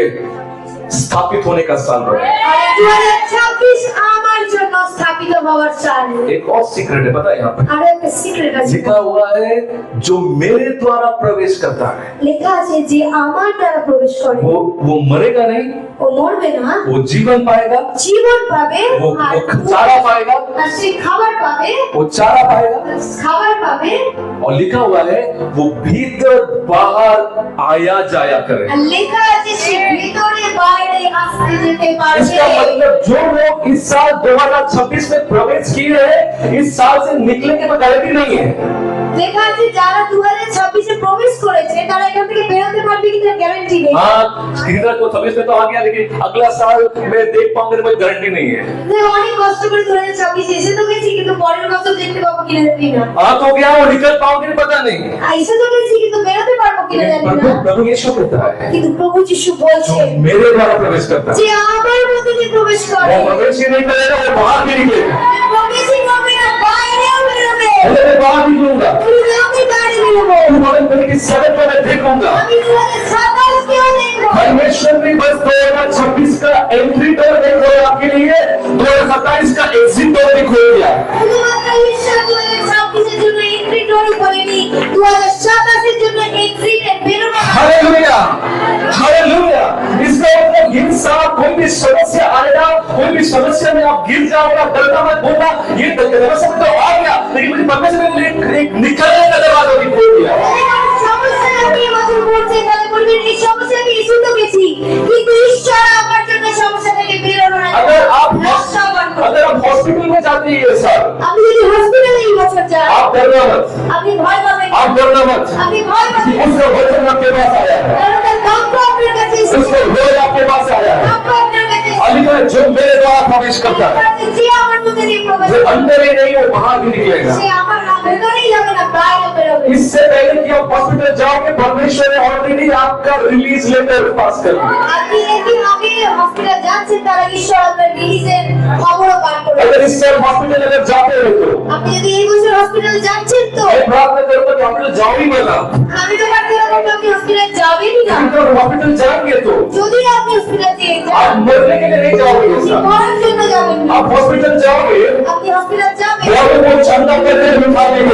स्थापित होने का साल रहा है। আর 2026 আমার জন্য স্থাপিত হওয়ার সাল। एक और सीक्रेट है, पता है यहाँ पे আর একটা সিক্রেট আছে, लिखा हुआ है जो मेरे द्वारा प्रवेश करता है লেখা আছে যে আমার দ্বারা প্রবেশ করে वो मरेगा नहीं, ও মরবে না, वो जीवन पाएगा, জীবন পাবে, वो আর चारा पाएगा, আর সে খাবার পাবে, वो चारा पाएगा। খাবার পাবে। और लिखा हुआ है वो भीतर बाहर आया जाया करे। আর লেখা আছে সে ভিতরে বাইরে আসতে যেতে পারবে। इसका मतलब जो लोग इस साल 2026 में प्रवेश किए हैं, इस साल से निकलने की गारंटी नहीं है। লেখা আছে যারা 2026 এ প্রবেশ করেছে তারা এখান থেকে বের হতে পারবে কি তার গ্যারান্টি নেই। हाँ, इधर को 26 में तो आ गया, लेकिन अगला साल में देख पाऊंगा कोई गारंटी नहीं है। যে অনেক কষ্ট করে 2026 এসে তো গেছি কিন্তু পরের বছর দেখতে পাবো কিনা জানি না। हाँ तो क्या वो निकल पाऊंगे पता नहीं, এসে তো গেছি কিন্তু বেরোতে পারবো কিনা জানি प्रभु না। प्रभु यीशु कहता है কিন্তু প্রভু যিশু जो বলছে मेरे द्वारा प्रवेश करता है যে আমার মধ্যে দিয়ে প্রবেশ করে, वो प्रवेश ही नहीं करेगा, वो बाहर भी निकलेगा। প্রবেশই করবে না, বাইরেও বেরোবে। पहले मैं बाहर निकलूंगा, বলুন, আমি বাইরে বেরোবো, 2027 में मैं देखूंगा। আমি 2027 কেও দেখবো। परमेश्वर ने बस 2026 का एंट्री डोर नहीं खोला आपके लिए, 2027 का एग्जिट डोर भी खोल दिया। শুধুমাত্র ঈশ্বর 2026 এর জন্য এন্ট্রি ডোরই করেনি, 2027 এর জন্য এক্সিট এর বেরোনো। Hallelujah, hallelujah. इसका मतलब ये साल कोई भी समस्या आएगा, कोई भी समस्या में आप गिर जाओगे, डरना मत बोलना, ये समस्या तो आ गया, लेकिन मुझे परमेश्वर ने एक निकलने का दरवाजा भी खोल दिया। সমস্যা আপনি এবছর পড়ছে তাহলে বলবেন এই সমস্যা আমি এসে তো গেছি, কিন্তু ঈশ্বর আমার জন্য সমস্যা থেকে বেরোনো না। अगर आप हॉस्पिटल में जाते हैं ये साल, আপনি যদি হসপিটালে এই বছর যান आप डरना मत, আপনি ভয় পাবেন না। आप डरना मत। আপনি ভয় পাবেন না। उसका वचन आपके पास आया है, কারণ তার বাক্য আপনার কাছে এসেছে। उसका वचन आपके पास आया है। বাক্য আপনার কাছে এসেছে। अलिखा जो मेरे द्वारा प्रवेश करता है, যে আমার মধ্যে দিয়ে প্রবেশ जो করে, अंदर ही नहीं वो बाहर भी निकलेगा। সে আমার ভেতরেই যাবে না, বাইরে বেরোবে। इससे पहले कि आप हॉस्पिटल जाओगे, परमेश्वर ने ऑलरेडी आपका रिलीज लेटर पास कर दिया। আপনি একদিন আগে হসপিটাল যান যাচ্ছেন তার আগে ঈশ্বর আপনার রিলিজের খবরও পান করবেন। अगर इस साल हॉस्पिटल अगर जाते हो तो আপনি যদি এই বছর হসপিটালে যাচ্ছেন তো मैं प्रार्थना करूंगा कि हॉस्पिटल जाओ ही मत আমি তো প্রার্থনা করব আপনি হসপিটালে যাবেনই না। अगर हॉस्पिटल जाएंगे तो যদি আপনি হসপিটালে आप যান मरने के लिए नहीं जाओगे আপনি साहब। মরার জন্য যাবেন না। आप हॉस्पिटल जाओगे আপনি হসপিটাল যাবেন वो चंदा करके उठाने के